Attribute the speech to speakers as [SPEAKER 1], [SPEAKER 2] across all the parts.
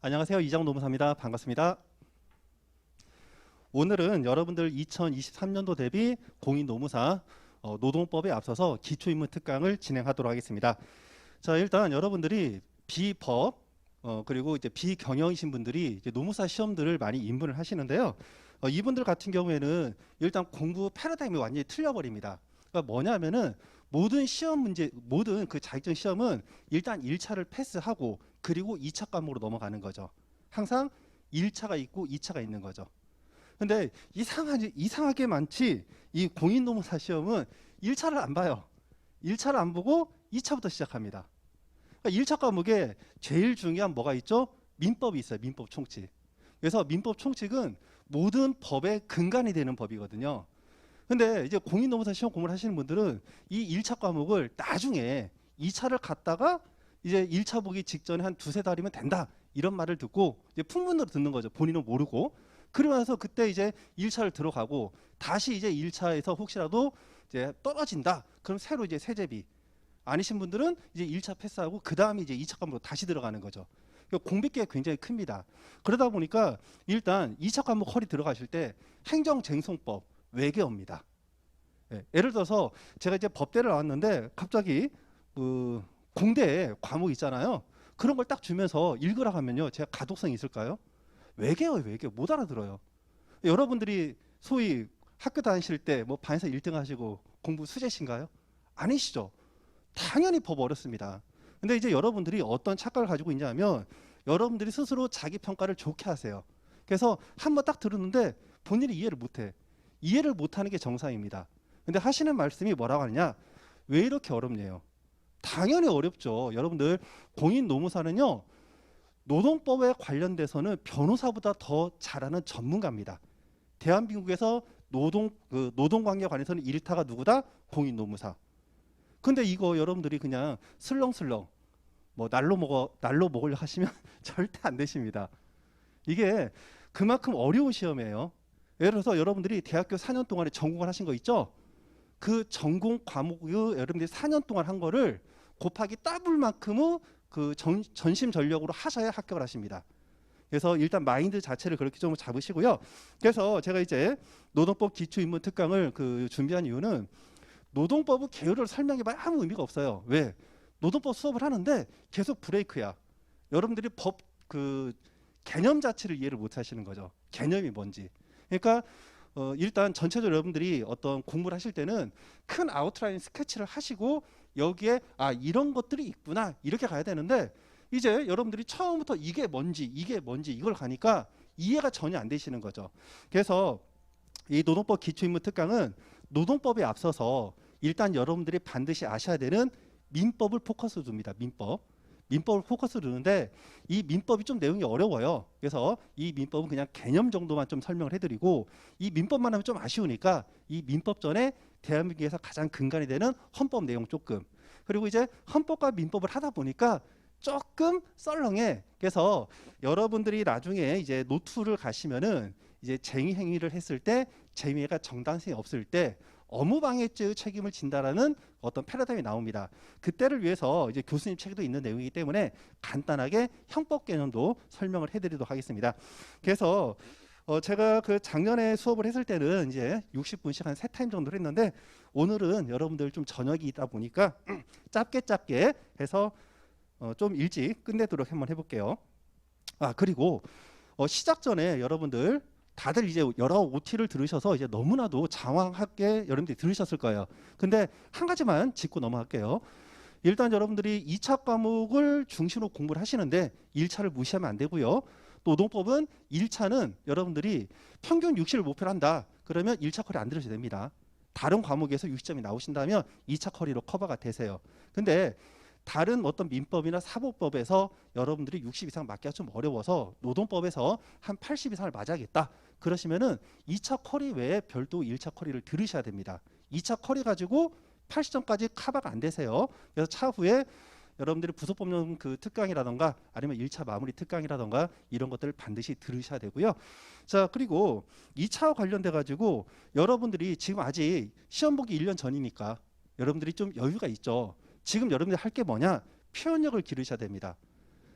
[SPEAKER 1] 안녕하세요. 이장 노무사입니다. 반갑습니다. 오늘은 여러분들 2023년도 대비 공인노무사 노동법에 앞서서 기초입문 특강을 진행하도록 하겠습니다. 자, 일단 여러분들이 비법 그리고 이제 비경영이신 분들이 이제 노무사 시험들을 많이 입문을 하시는데요. 이분들 같은 경우에는 일단 공부 패러다임이 완전히 틀려버립니다. 그러니까 뭐냐면은 모든 시험 문제, 모든 그 자격증 시험은 일단 1차를 패스하고 그리고 2차 과목으로 넘어가는 거죠. 항상 1차가 있고 2차가 있는 거죠. 근데 이상하게 많지 이 공인노무사 시험은 1차를 안 봐요. 1차를 안 보고 2차부터 시작합니다. 그러니까 1차 과목에 제일 중요한 뭐가 있죠? 민법이 있어요. 민법 총칙. 그래서 민법 총칙은 모든 법의 근간이 되는 법이거든요. 근데 이제 공인노무사 시험 공부를 하시는 분들은 이 1차 과목을 나중에 2차를 갔다가 이제 1차 보기 직전에 한 두세 달이면 된다. 이런 말을 듣고 이제 풍문으로 듣는 거죠. 본인은 모르고. 그러고 나서 그때 이제 1차를 들어가고 다시 이제 1차에서 혹시라도 이제 떨어진다. 그럼 새로 이제 세제비. 아니신 분들은 이제 1차 패스하고 그 다음에 이제 2차 과목으로 다시 들어가는 거죠. 공백기가 굉장히 큽니다. 그러다 보니까 일단 2차 과목 허리 들어가실 때 행정쟁송법 외계어입니다. 예, 예를 들어서 제가 이제 법대를 나왔는데 갑자기 그 공대 과목 있잖아요. 그런 걸 딱 주면서 읽으라 하면요. 제가 가독성이 있을까요? 외계어예요, 외계어. 못 알아들어요. 여러분들이 소위 학교 다니실 때 뭐 반에서 1등 하시고 공부 수제신가요? 아니시죠. 당연히 법 어렵습니다. 근데 이제 여러분들이 어떤 착각을 가지고 있냐면 여러분들이 스스로 자기 평가를 좋게 하세요. 그래서 한번 딱 들었는데 본인이 이해를 못해. 이해를 못하는 게 정상입니다. 근데 하시는 말씀이 뭐라고 하느냐? 왜 이렇게 어렵냐요? 당연히 어렵죠. 여러분들 공인노무사는요. 노동법에 관련돼서는 변호사보다 더 잘하는 전문가입니다. 대한민국에서 노동관계에 관해서는 일타가 누구다? 공인노무사. 근데 이거 여러분들이 그냥 슬렁슬렁 뭐 날로 먹으려 하시면 절대 안 되십니다. 이게 그만큼 어려운 시험이에요. 예를 들어서 여러분들이 대학교 4년 동안에 전공을 하신 거 있죠? 그 전공 과목을 여러분들이 4년 동안 한 거를 곱하기 더블만큼의 그 전심전력으로 하셔야 합격을 하십니다. 그래서 일단 마인드 자체를 그렇게 좀 잡으시고요. 그래서 제가 이제 노동법 기초입문 특강을 준비한 이유는 노동법의 개요를 설명해봐야 아무 의미가 없어요. 왜? 노동법 수업을 하는데 계속 브레이크야. 여러분들이 법 개념 자체를 이해를 못 하시는 거죠. 개념이 뭔지. 그러니까 일단 전체적으로 여러분들이 어떤 공부를 하실 때는 큰 아웃라인 스케치를 하시고 여기에 이런 것들이 있구나 이렇게 가야 되는데 이제 여러분들이 처음부터 이게 뭔지 이걸 가니까 이해가 전혀 안 되시는 거죠. 그래서 이 노동법 기초입문 특강은 노동법에 앞서서 일단 여러분들이 반드시 아셔야 되는 민법을 포커스 둡니다. 민법을 포커스 두는데 이 민법이 좀 내용이 어려워요. 그래서 이 민법은 그냥 개념 정도만 좀 설명을 해드리고 이 민법만 하면 좀 아쉬우니까 이 민법 전에 대한민국에서 가장 근간이 되는 헌법 내용 조금 그리고 이제 헌법과 민법을 하다 보니까 조금 썰렁해. 그래서 여러분들이 나중에 이제 노투를 가시면은 이제 쟁의 행위를 했을 때 쟁의가 정당성이 없을 때 업무방해죄의 책임을 진다라는 어떤 패러다임이 나옵니다. 그때를 위해서 이제 교수님 책에도 있는 내용이기 때문에 간단하게 형법 개념도 설명을 해드리도록 하겠습니다. 그래서 제가 작년에 수업을 했을 때는 이제 60분씩 한 3타임 정도를 했는데 오늘은 여러분들 좀 저녁이 있다 보니까 짧게 해서 좀 일찍 끝내도록 한번 해볼게요. 그리고 시작 전에 여러분들 다들 이제 여러 OT를 들으셔서 이제 너무나도 장황하게 여러분들이 들으셨을 거예요. 근데 한 가지만 짚고 넘어갈게요. 일단 여러분들이 2차 과목을 중심으로 공부를 하시는데 1차를 무시하면 안 되고요. 또 노동법은 1차는 여러분들이 평균 60을 목표로 한다. 그러면 1차 커리 안 들으셔도 됩니다. 다른 과목에서 60점이 나오신다면 2차 커리로 커버가 되세요. 근데 다른 어떤 민법이나 사법법에서 여러분들이 60 이상 맞기가 좀 어려워서 노동법에서 한 80 이상을 맞아야겠다. 그러시면은 2차 커리 외에 별도 1차 커리를 들으셔야 됩니다. 2차 커리 가지고 80점까지 커버가 안 되세요. 그래서 차후에 여러분들이 부속법령 특강이라던가 아니면 1차 마무리 특강이라던가 이런 것들을 반드시 들으셔야 되고요. 자, 그리고 2차와 관련돼 가지고 여러분들이 지금 아직 시험 보기 1년 전이니까 여러분들이 좀 여유가 있죠. 지금 여러분들이 할 게 뭐냐? 표현력을 기르셔야 됩니다.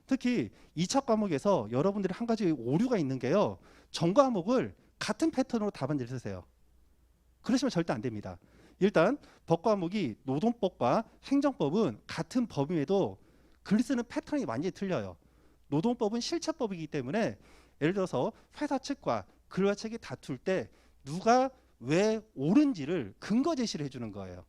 [SPEAKER 1] 특히 2차 과목에서 여러분들이 한 가지 오류가 있는 게요. 전 과목을 같은 패턴으로 답안지를 쓰세요. 그러시면 절대 안 됩니다. 일단 법 과목이 노동법과 행정법은 같은 법임에도 글 쓰는 패턴이 완전히 틀려요. 노동법은 실체법이기 때문에 예를 들어서 회사 측과 근로자 측이 다툴 때 누가 왜 옳은지를 근거 제시를 해주는 거예요.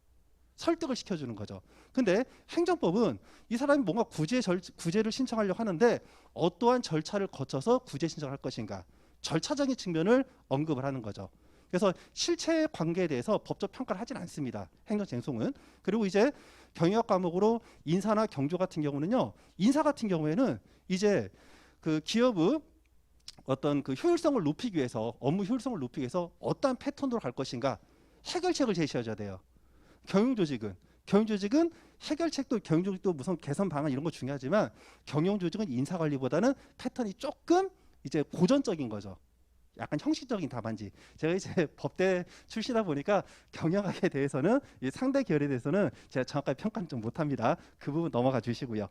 [SPEAKER 1] 설득을 시켜주는 거죠. 근데 행정법은 이 사람이 뭔가 구제를 신청하려고 하는데 어떠한 절차를 거쳐서 구제 신청을 할 것인가, 절차적인 측면을 언급을 하는 거죠. 그래서 실체 관계에 대해서 법적 평가를 하진 않습니다. 행정쟁송은. 그리고 이제 경영학 과목으로 인사나 경조 같은 경우는요. 인사 같은 경우에는 이제 그 기업의 어떤 그 효율성을 높이기 위해서, 업무 효율성을 높이기 위해서 어떠한 패턴으로 갈 것인가 해결책을 제시해줘야 돼요. 경영조직은 해결책도, 경영조직도 무슨 개선 방안 이런 거 중요하지만 경영조직은 인사관리보다는 패턴이 조금 이제 고전적인 거죠. 약간 형식적인 답안지. 제가 이제 법대 출신이다 보니까 경영학에 대해서는, 이 상대 계열에 대해서는 제가 정확하게 평가는 좀 못합니다. 그 부분 넘어가 주시고요.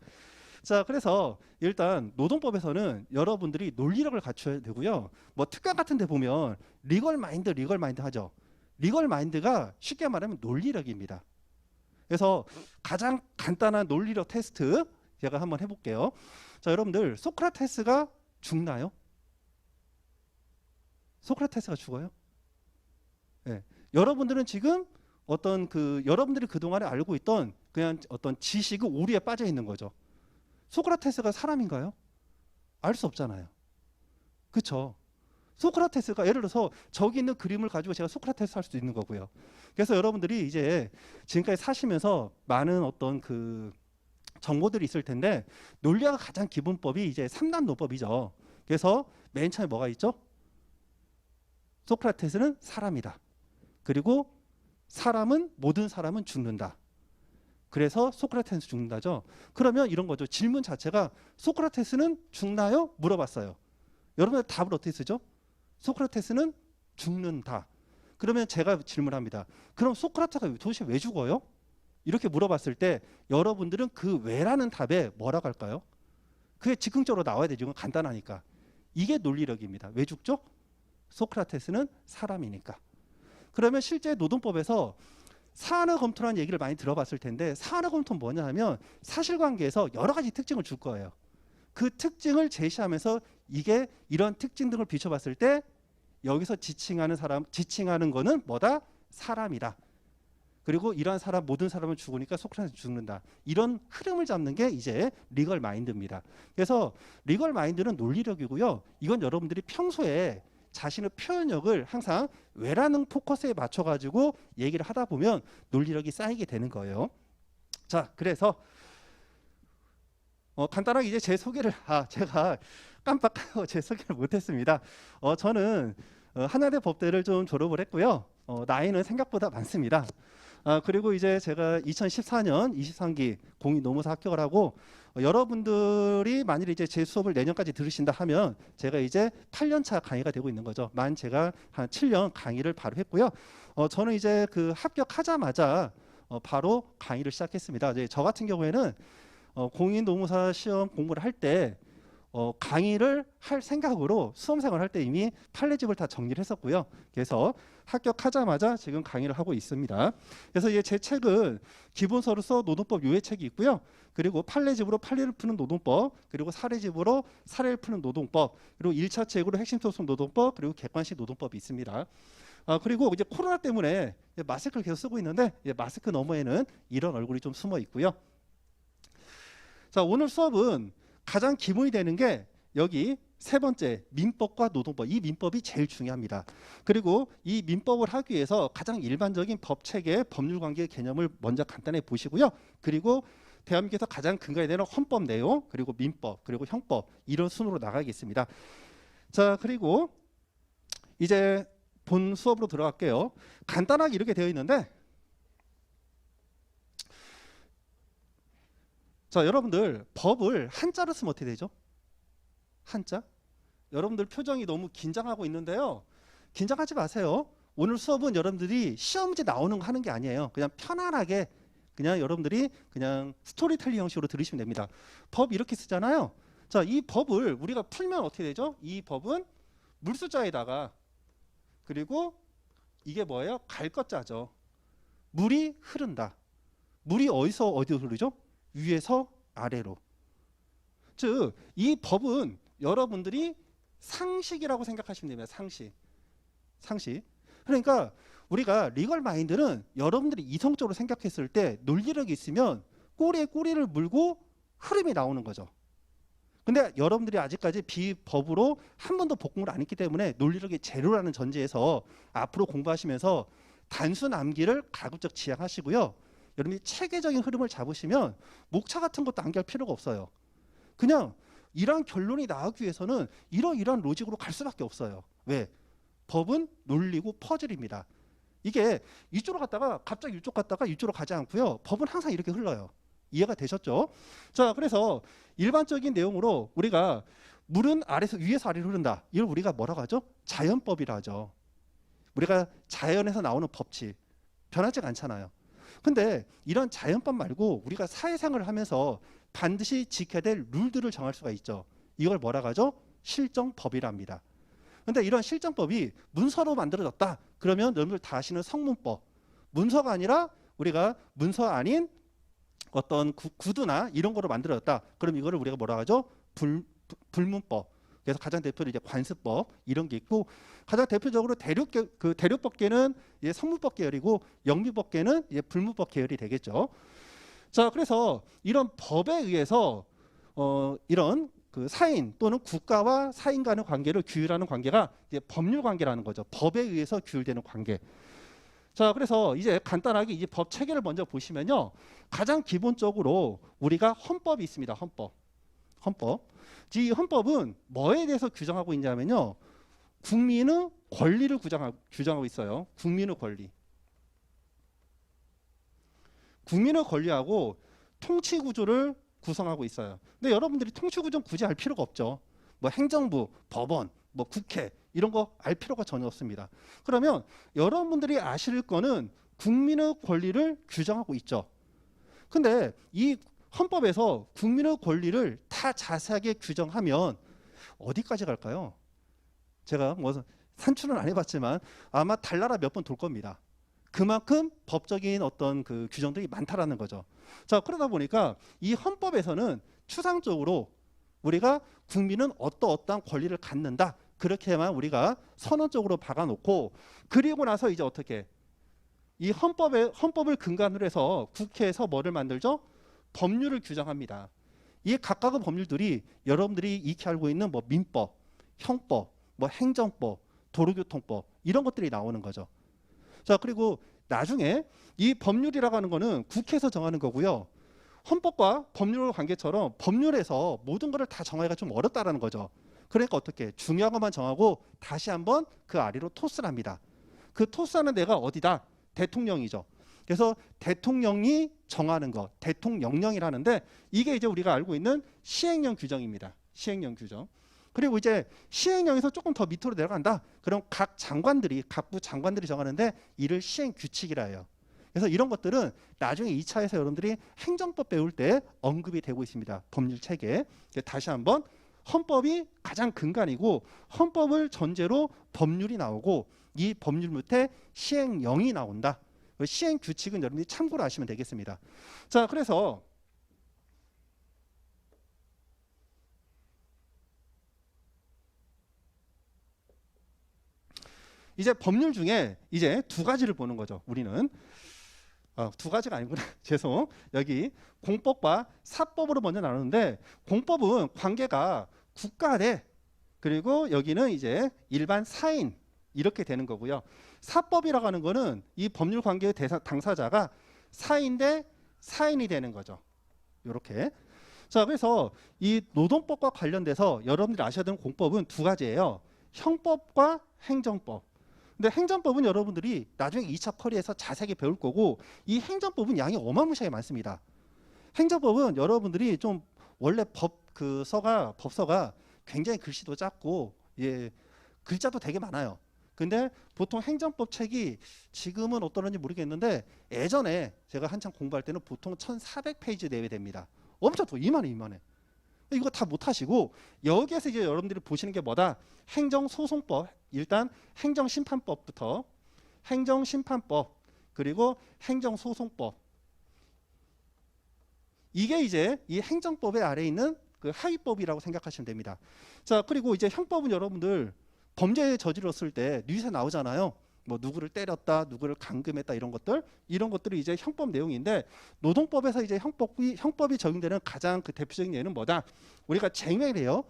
[SPEAKER 1] 자, 그래서 일단 노동법에서는 여러분들이 논리력을 갖춰야 되고요. 뭐 특강 같은 데 보면 리걸 마인드 하죠. 리걸 마인드가 쉽게 말하면 논리력입니다. 그래서 가장 간단한 논리력 테스트 제가 한번 해볼게요. 자, 여러분들 소크라테스가 죽나요? 소크라테스가 죽어요? 네. 여러분들은 지금 어떤 여러분들이 그동안에 알고 있던 그냥 어떤 지식의 오류에 빠져 있는 거죠. 소크라테스가 사람인가요? 알 수 없잖아요. 그렇죠? 소크라테스가 예를 들어서 저기 있는 그림을 가지고 제가 소크라테스 할 수도 있는 거고요. 그래서 여러분들이 이제 지금까지 사시면서 많은 어떤 그 정보들이 있을 텐데 논리학 가장 기본법이 이제 3단 노법이죠. 그래서 맨 처음에 뭐가 있죠? 소크라테스는 사람이다. 그리고 모든 사람은 죽는다. 그래서 소크라테스는 죽는다죠. 그러면 이런 거죠. 질문 자체가 소크라테스는 죽나요? 물어봤어요. 여러분들 답을 어떻게 쓰죠? 소크라테스는 죽는다. 그러면 제가 질문합니다. 그럼 소크라테스가 도대체 왜 죽어요? 이렇게 물어봤을 때 여러분들은 그 왜라는 답에 뭐라고 할까요? 그게 즉흥적으로 나와야 되죠. 이건 간단하니까. 이게 논리력입니다. 왜 죽죠? 소크라테스는 사람이니까. 그러면 실제 노동법에서 사안의 검토라는 얘기를 많이 들어봤을 텐데 사안의 검토는 뭐냐 하면 사실관계에서 여러 가지 특징을 줄 거예요. 그 특징을 제시하면서 이게 이런 특징 등을 비춰봤을 때 여기서 지칭하는 거는 뭐다? 사람이다. 그리고 이러한 모든 사람은 죽으니까 소크라테스 죽는다. 이런 흐름을 잡는 게 이제 리걸 마인드입니다. 그래서 리걸 마인드는 논리력이고요. 이건 여러분들이 평소에 자신의 표현력을 항상 왜라는 포커스에 맞춰가지고 얘기를 하다 보면 논리력이 쌓이게 되는 거예요. 자, 그래서 간단하게 이제 제 소개를 제가 깜빡하고 제 소개를 못했습니다. 저는 한양대 법대를 좀 졸업을 했고요. 나이는 생각보다 많습니다. 그리고 이제 제가 2014년 23기 공인노무사 합격을 하고 여러분들이 만일 이제 제 수업을 내년까지 들으신다 하면 제가 이제 8년차 강의가 되고 있는 거죠. 제가 한 7년 강의를 바로 했고요. 저는 이제 그 합격하자마자 바로 강의를 시작했습니다. 이제 저 같은 경우에는 공인노무사 시험 공부를 할 때 강의를 할 생각으로 수험생활 할 때 이미 판례집을 다 정리를 했었고요. 그래서 합격하자마자 지금 강의를 하고 있습니다. 그래서 제 책은 기본서로서 노동법 요약책이 있고요. 그리고 판례집으로 판례를 푸는 노동법, 그리고 사례집으로 사례를 푸는 노동법, 그리고 1차 책으로 핵심소송 노동법, 그리고 객관식 노동법이 있습니다. 그리고 이제 코로나 때문에 마스크를 계속 쓰고 있는데 마스크 너머에는 이런 얼굴이 좀 숨어 있고요. 자, 오늘 수업은 가장 기본이 되는 게 여기 세 번째 민법과 노동법, 이 민법이 제일 중요합니다. 그리고 이 민법을 하기 위해서 가장 일반적인 법체계, 법률관계 개념을 먼저 간단히 보시고요. 그리고 대한민국에서 가장 근거해야 되는 헌법 내용, 그리고 민법, 그리고 형법, 이런 순으로 나가겠습니다. 자, 그리고 이제 본 수업으로 들어갈게요. 간단하게 이렇게 되어 있는데, 자, 여러분들 법을 한자로 쓰면 어떻게 되죠? 한자? 여러분들 표정이 너무 긴장하고 있는데요. 긴장하지 마세요. 오늘 수업은 여러분들이 시험 문제 나오는 거 하는 게 아니에요. 그냥 편안하게 그냥 여러분들이 그냥 스토리텔링 형식으로 들으시면 됩니다. 법 이렇게 쓰잖아요. 자, 이 법을 우리가 풀면 어떻게 되죠? 이 법은 물수자에다가 그리고 이게 뭐예요? 갈 것자죠. 물이 흐른다. 물이 어디서 어디로 흐르죠? 위에서 아래로. 즉, 이 법은 여러분들이 상식이라고 생각하시면 됩니다. 상식. 상식. 그러니까 우리가 리걸 마인드는 여러분들이 이성적으로 생각했을 때 논리력이 있으면 꼬리에 꼬리를 물고 흐름이 나오는 거죠. 근데 여러분들이 아직까지 비법으로 한 번도 복공을 안 했기 때문에 논리력이 제로라는 전제에서 앞으로 공부하시면서 단순 암기를 가급적 지향하시고요. 여러분이 체계적인 흐름을 잡으시면 목차 같은 것도 암기할 필요가 없어요. 그냥 이러한 결론이 나오기 위해서는 이러이러한 로직으로 갈 수밖에 없어요. 왜? 법은 논리고 퍼즐입니다. 이게 이쪽으로 갔다가 갑자기 이쪽 갔다가 이쪽으로 가지 않고요. 법은 항상 이렇게 흘러요. 이해가 되셨죠? 자, 그래서 일반적인 내용으로 우리가 물은 위에서 아래로 흐른다. 이걸 우리가 뭐라고 하죠? 자연법이라 하죠. 우리가 자연에서 나오는 법칙. 변하지가 않잖아요. 근데 이런 자연법 말고 우리가 사회생활을 하면서 반드시 지켜야 될 룰들을 정할 수가 있죠. 이걸 뭐라고 하죠? 실정법이라 합니다. 근데 이런 실정법이 문서로 만들어졌다. 그러면 여러분들 다 아시는 성문법. 문서가 아니라 우리가 문서 아닌 어떤 구두나 이런 거로 만들어졌다. 그럼 이거를 우리가 뭐라고 하죠? 불문법. 그래서 가장 대표로 이제 관습법 이런 게 있고 가장 대표적으로 대륙법계는 이제 성문법 계열이고 영미법계는 이제 불문법 계열이 되겠죠. 자, 그래서 이런 법에 의해서 이런 그 사인 또는 국가와 사인 간의 관계를 규율하는 관계가 이제 법률 관계라는 거죠. 법에 의해서 규율되는 관계. 자, 그래서 이제 간단하게 이 법 체계를 먼저 보시면요. 가장 기본적으로 우리가 헌법이 있습니다. 헌법. 이 헌법은 뭐에 대해서 규정하고 있냐면요. 국민의 권리를 규정하고 있어요. 국민의 권리. 국민의 권리하고 통치 구조를 구성하고 있어요. 근데 여러분들이 통치 구조는 굳이 알 필요가 없죠. 뭐 행정부, 법원, 뭐 국회 이런 거 알 필요가 전혀 없습니다. 그러면 여러분들이 아실 거는 국민의 권리를 규정하고 있죠. 근데 이 헌법에서 국민의 권리를 다 자세하게 규정하면 어디까지 갈까요? 제가 뭐 산출은 안 해봤지만 아마 달나라 몇 번 돌 겁니다. 그만큼 법적인 어떤 그 규정들이 많다라는 거죠. 자, 그러다 보니까 이 헌법에서는 추상적으로 우리가 국민은 어떠한 권리를 갖는다. 그렇게만 우리가 선언적으로 박아놓고 그리고 나서 이제 어떻게 이 헌법을 근간으로 해서 국회에서 뭐를 만들죠? 법률을 규정합니다. 이 각각의 법률들이 여러분들이 익히 알고 있는 뭐 민법, 형법, 뭐 행정법, 도로교통법 이런 것들이 나오는 거죠. 자, 그리고 나중에 이 법률이라고 하는 거는 국회에서 정하는 거고요. 헌법과 법률의 관계처럼 법률에서 모든 것을 다 정하기가 좀 어렵다라는 거죠. 그러니까 어떻게 중요한 것만 정하고 다시 한번 그 아래로 토스를 합니다. 그 토스하는 데가 어디다? 대통령이죠. 그래서 대통령이 정하는 거, 대통령령이라는데 이게 이제 우리가 알고 있는 시행령 규정입니다. 시행령 규정. 그리고 이제 시행령에서 조금 더 밑으로 내려간다. 그럼 각부 장관들이 정하는데 이를 시행 규칙이라 해요. 그래서 이런 것들은 나중에 2차에서 여러분들이 행정법 배울 때 언급이 되고 있습니다. 법률 체계. 다시 한번 헌법이 가장 근간이고 헌법을 전제로 법률이 나오고 이 법률 밑에 시행령이 나온다. 시행 규칙은 여러분들이 참고로 아시면 되겠습니다. 자, 그래서 이제 법률 중에 이제 두 가지를 보는 거죠. 우리는 두 가지가 아니구나. 죄송. 여기 공법과 사법으로 먼저 나누는데 공법은 관계가 국가 대 그리고 여기는 이제 일반 사인 이렇게 되는 거고요. 사법이라고 하는 거는 이 법률 관계의 당사자가 사인 대 사인이 되는 거죠. 이렇게. 자, 그래서 이 노동법과 관련돼서 여러분들이 아셔야 되는 공법은 두 가지예요. 형법과 행정법. 근데 행정법은 여러분들이 나중에 2차 커리에서 자세하게 배울 거고 이 행정법은 양이 어마무시하게 많습니다. 행정법은 여러분들이 좀 원래 법서가 굉장히 글씨도 작고 예, 글자도 되게 많아요. 근데 보통 행정법 책이 지금은 어떠는지 모르겠는데 예전에 제가 한창 공부할 때는 보통 1400페이지 내외 됩니다. 엄청 더 이만해. 이거 다 못하시고 여기에서 이제 여러분들이 보시는 게 뭐다? 행정소송법. 일단 행정심판법부터 행정심판법 그리고 행정소송법. 이게 이제 이 행정법의 아래에 있는 그 하위법이라고 생각하시면 됩니다. 자, 그리고 이제 형법은 여러분들 범죄 저질렀을 때 뉴스에 나오잖아요. 뭐 누구를 때렸다, 누구를 감금했다 이런 것들이 이제 형법 내용인데 노동법에서 이제 형법이 적용되는 가장 그 대표적인 예는 뭐다? 우리가 쟁행을 해요.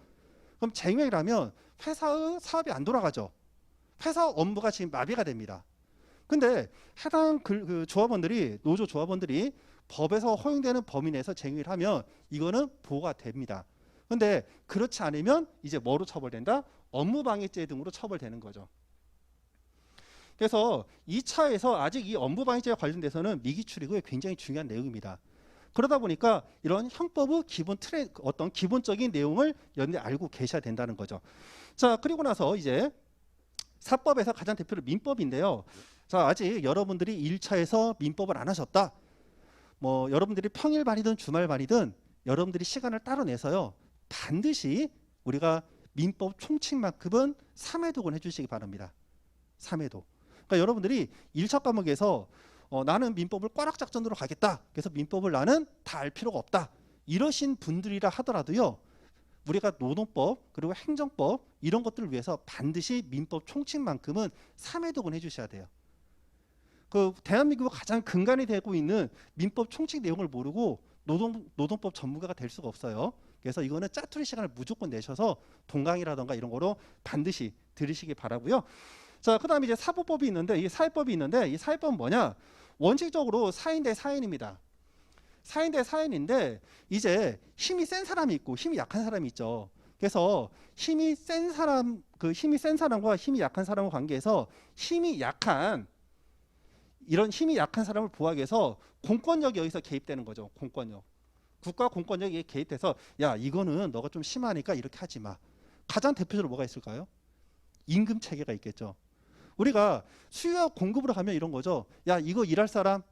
[SPEAKER 1] 그럼 쟁행을 하면 회사의 사업이 안 돌아가죠. 회사 업무가 지금 마비가 됩니다. 근데 해당 그 조합원들이 노조 조합원들이 법에서 허용되는 범위 내에서 쟁행을 하면 이거는 보호가 됩니다. 근데 그렇지 않으면 이제 뭐로 처벌된다? 업무방해죄 등으로 처벌되는 거죠. 그래서 2차에서 아직 이 업무방해죄와 관련돼서는 미기출이고 굉장히 중요한 내용입니다. 그러다 보니까 이런 형법의 기본 틀의 어떤 기본적인 내용을 여러분들이 알고 계셔야 된다는 거죠. 자, 그리고 나서 이제 사법에서 가장 대표로 민법인데요. 자, 아직 여러분들이 1차에서 민법을 안 하셨다. 뭐 여러분들이 평일반이든 주말반이든 여러분들이 시간을 따로 내서요. 반드시 우리가 민법 총칙만큼은 3회독은 해주시기 바랍니다. 3회독. 그러니까 여러분들이 1차 과목에서 나는 민법을 꽈락작전으로 가겠다. 그래서 민법을 나는 다 알 필요가 없다. 이러신 분들이라 하더라도요. 우리가 노동법 그리고 행정법 이런 것들을 위해서 반드시 민법 총칙만큼은 3회독은 해주셔야 돼요. 그 대한민국 가장 근간이 되고 있는 민법 총칙 내용을 모르고 노동법 전문가가 될 수가 없어요. 그래서 이거는 짜투리 시간을 무조건 내셔서 동강이라던가 이런 거로 반드시 들으시기 바라고요. 자, 그다음에 이제 사법법이 있는데 이 사회법이 있는데 이 사회법은 뭐냐? 원칙적으로 사인 대 사인입니다. 사인 대 사인인데 이제 힘이 센 사람이 있고 힘이 약한 사람이 있죠. 그래서 힘이 센 사람과 힘이 약한 사람의 관계에서 이런 힘이 약한 사람을 보호하기 위해서 공권력이 여기서 개입되는 거죠. 공권력. 국가 공권력이 개입돼서 야, 이거는 너가 좀 심하니까 이렇게 하지 마. 가장 대표적으로 뭐가 있을까요? 임금 체계가 있겠죠. 우리가 수요와 공급으로 가면 이런 거죠. 야, 이거 일할 사람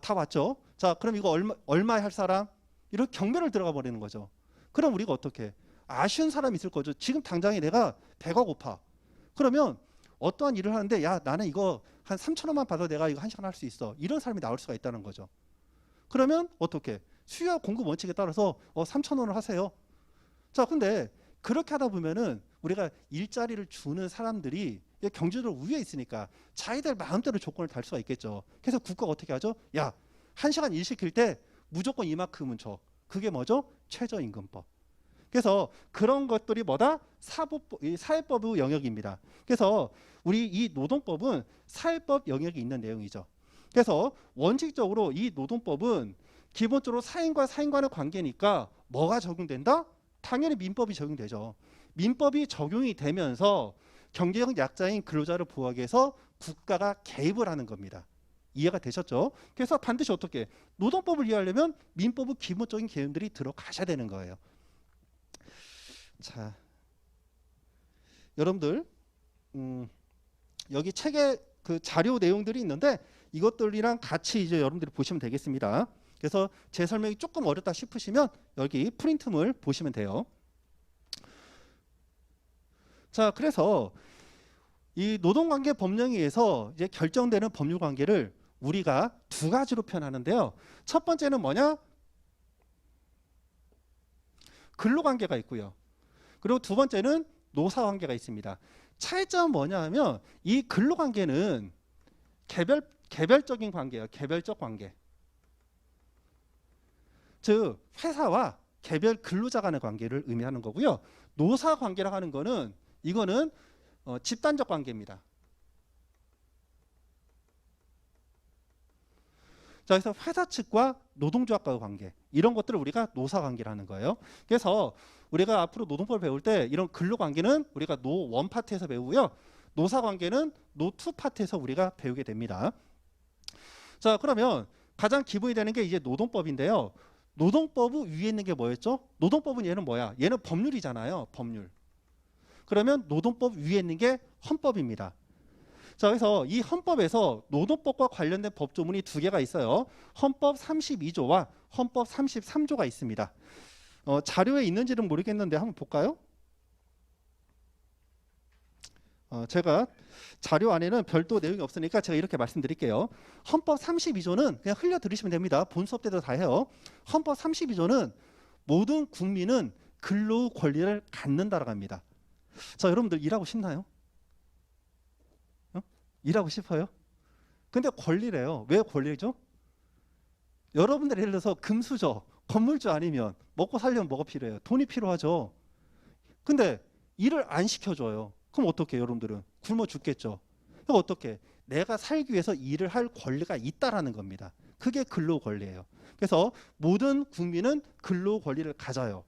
[SPEAKER 1] 다 왔죠. 자, 그럼 이거 얼마에 할 사람? 이런 경매를 들어가 버리는 거죠. 그럼 우리가 어떻게? 아쉬운 사람이 있을 거죠. 지금 당장에 내가 배가 고파. 그러면 어떠한 일을 하는데 야, 나는 이거 한 3,000원만 받아도 내가 이거 1시간 할 수 있어. 이런 사람이 나올 수가 있다는 거죠. 그러면 어떻게? 수요와 공급 원칙에 따라서 3,000원을 하세요. 자, 근데 그렇게 하다 보면은 우리가 일자리를 주는 사람들이 경제적으로 우위에 있으니까 자기들 마음대로 조건을 달 수가 있겠죠. 그래서 국가가 어떻게 하죠? 야, 1시간 일 시킬 때 무조건 이만큼은 줘. 그게 뭐죠? 최저임금법. 그래서 그런 것들이 뭐다? 사회법의 영역입니다. 그래서 우리 이 노동법은 사회법 영역이 있는 내용이죠. 그래서 원칙적으로 이 노동법은 기본적으로 사인과 사인간의 관계니까 뭐가 적용된다? 당연히 민법이 적용되죠. 민법이 적용이 되면서 경제적 약자인 근로자를 보호하기 위해서 국가가 개입을 하는 겁니다. 이해가 되셨죠? 그래서 반드시 어떻게? 노동법을 이해하려면 민법의 기본적인 개념들이 들어가셔야 되는 거예요. 자, 여러분들 여기 책에 그 자료 내용들이 있는데 이것들이랑 같이 이제 여러분들이 보시면 되겠습니다. 그래서 제 설명이 조금 어렵다 싶으시면 여기 프린트물 보시면 돼요. 자, 그래서 이 노동관계 법령에 의해서 이제 결정되는 법률관계를 우리가 두 가지로 표현하는데요. 첫 번째는 뭐냐? 근로관계가 있고요. 그리고 두 번째는 노사관계가 있습니다. 차이점은 뭐냐 하면 이 근로관계는 개별적인 관계예요. 개별적 관계. 즉 회사와 개별 근로자 간의 관계를 의미하는 거고요. 노사관계라고 하는 거는 이거는 집단적 관계입니다. 자, 그래서 회사 측과 노동조합과의 관계 이런 것들을 우리가 노사관계라는 거예요. 그래서 우리가 앞으로 노동법을 배울 때 이런 근로관계는 우리가 노1 파트에서 배우고요. 노사관계는 노2 파트에서 우리가 배우게 됩니다. 자, 그러면 가장 기본이 되는 게 이제 노동법인데요. 노동법 위에 있는 게 뭐였죠? 노동법은 얘는 뭐야? 얘는 법률이잖아요. 법률. 그러면 노동법 위에 있는 게 헌법입니다. 자, 그래서 이 헌법에서 노동법과 관련된 법조문이 두 개가 있어요. 헌법 32조와 헌법 33조가 있습니다. 자료에 있는지는 모르겠는데 한번 볼까요? 제가 자료 안에는 별도 내용이 없으니까 제가 이렇게 말씀드릴게요. 헌법 32조는 그냥 흘려 들으시면 됩니다. 본 수업 때도 다 해요. 헌법 32조는 모든 국민은 근로 권리를 갖는다라고 합니다. 자, 여러분들 일하고 싶나요? 일하고 싶어요? 근데 권리래요. 왜 권리죠? 여러분들 예를 들어서 금수저, 건물주 아니면 먹고 살려면 뭐가 필요해요? 돈이 필요하죠. 근데 일을 안 시켜줘요. 그럼 어떻게 여러분들은 굶어 죽겠죠. 그럼 어떻게 내가 살기 위해서 일을 할 권리가 있다라는 겁니다. 그게 근로 권리예요. 그래서 모든 국민은 근로 권리를 가져요.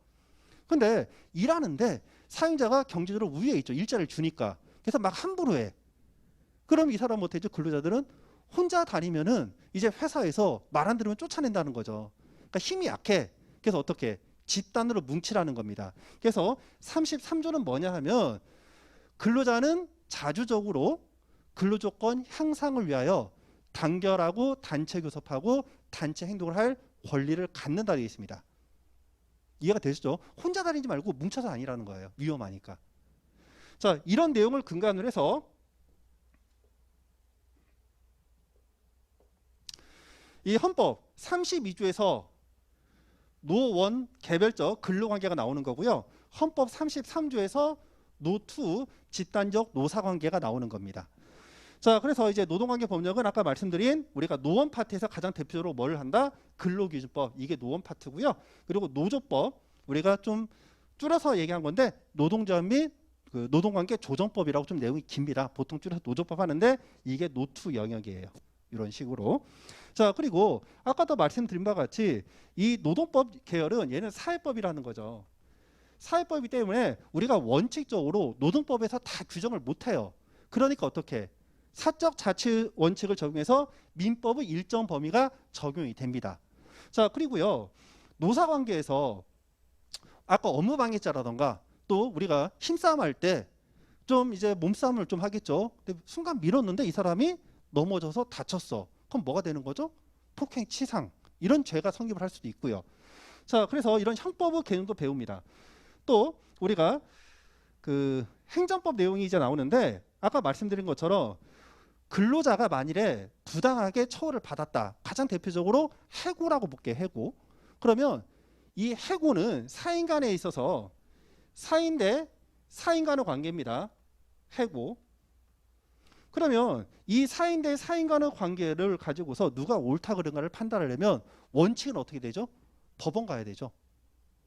[SPEAKER 1] 근데 일하는데 사용자가 경제적으로 우위에 있죠. 일자리를 주니까. 그래서 막 함부로 해. 그럼 이 사람 못해죠. 근로자들은 혼자 다니면은 이제 회사에서 말 안 들으면 쫓아낸다는 거죠. 그러니까 힘이 약해. 그래서 어떻게 집단으로 뭉치라는 겁니다. 그래서 33조는 뭐냐 하면 근로자는 자주적으로 근로조건 향상을 위하여 단결하고 단체 교섭하고 단체 행동을 할 권리를 갖는다 되어 있습니다. 이해가 되시죠? 혼자 다니지 말고 뭉쳐서 다니라는 거예요. 위험하니까. 자, 이런 내용을 근간으로 해서 이 헌법 32조에서 노원 개별적 근로관계가 나오는 거고요. 헌법 33조에서 노투 집단적 노사관계가 나오는 겁니다. 자, 그래서 이제 노동관계 법령은 아까 말씀드린 우리가 노원 파트에서 가장 대표적으로 뭘 한다? 근로기준법, 이게 노원 파트고요. 그리고 노조법, 우리가 좀 줄여서 얘기한 건데 노동조합 및 그 노동관계 조정법이라고 좀 내용이 깁니다. 보통 줄여서 노조법 하는데 이게 노투 영역이에요. 이런 식으로. 자, 그리고 아까도 말씀드린 바와 같이 이 노동법 계열은 얘는 사회법이라는 거죠. 사회법이기 때문에 우리가 원칙적으로 노동법에서 다 규정을 못해요. 그러니까 어떻게? 사적 자치 원칙을 적용해서 민법의 일정 범위가 적용이 됩니다. 자, 그리고요. 노사관계에서 아까 업무방해죄라던가 또 우리가 힘싸움 할 때 좀 이제 몸싸움을 좀 하겠죠. 근데 순간 밀었는데 이 사람이 넘어져서 다쳤어. 그럼 뭐가 되는 거죠? 폭행, 치상 이런 죄가 성립을 할 수도 있고요. 자, 그래서 이런 형법의 개념도 배웁니다. 또 우리가 그 행정법 내용이 이제 나오는데 아까 말씀드린 것처럼 근로자가 만일에 부당하게 처우를 받았다. 가장 대표적으로 해고라고 볼게요. 해고. 그러면 이 해고는 사인 간에 있어서 사인 대 사인 간의 관계입니다. 해고. 그러면 이 사인 대 사인 간의 관계를 가지고서 누가 옳다 그른가를 판단하려면 원칙은 어떻게 되죠? 법원 가야 되죠.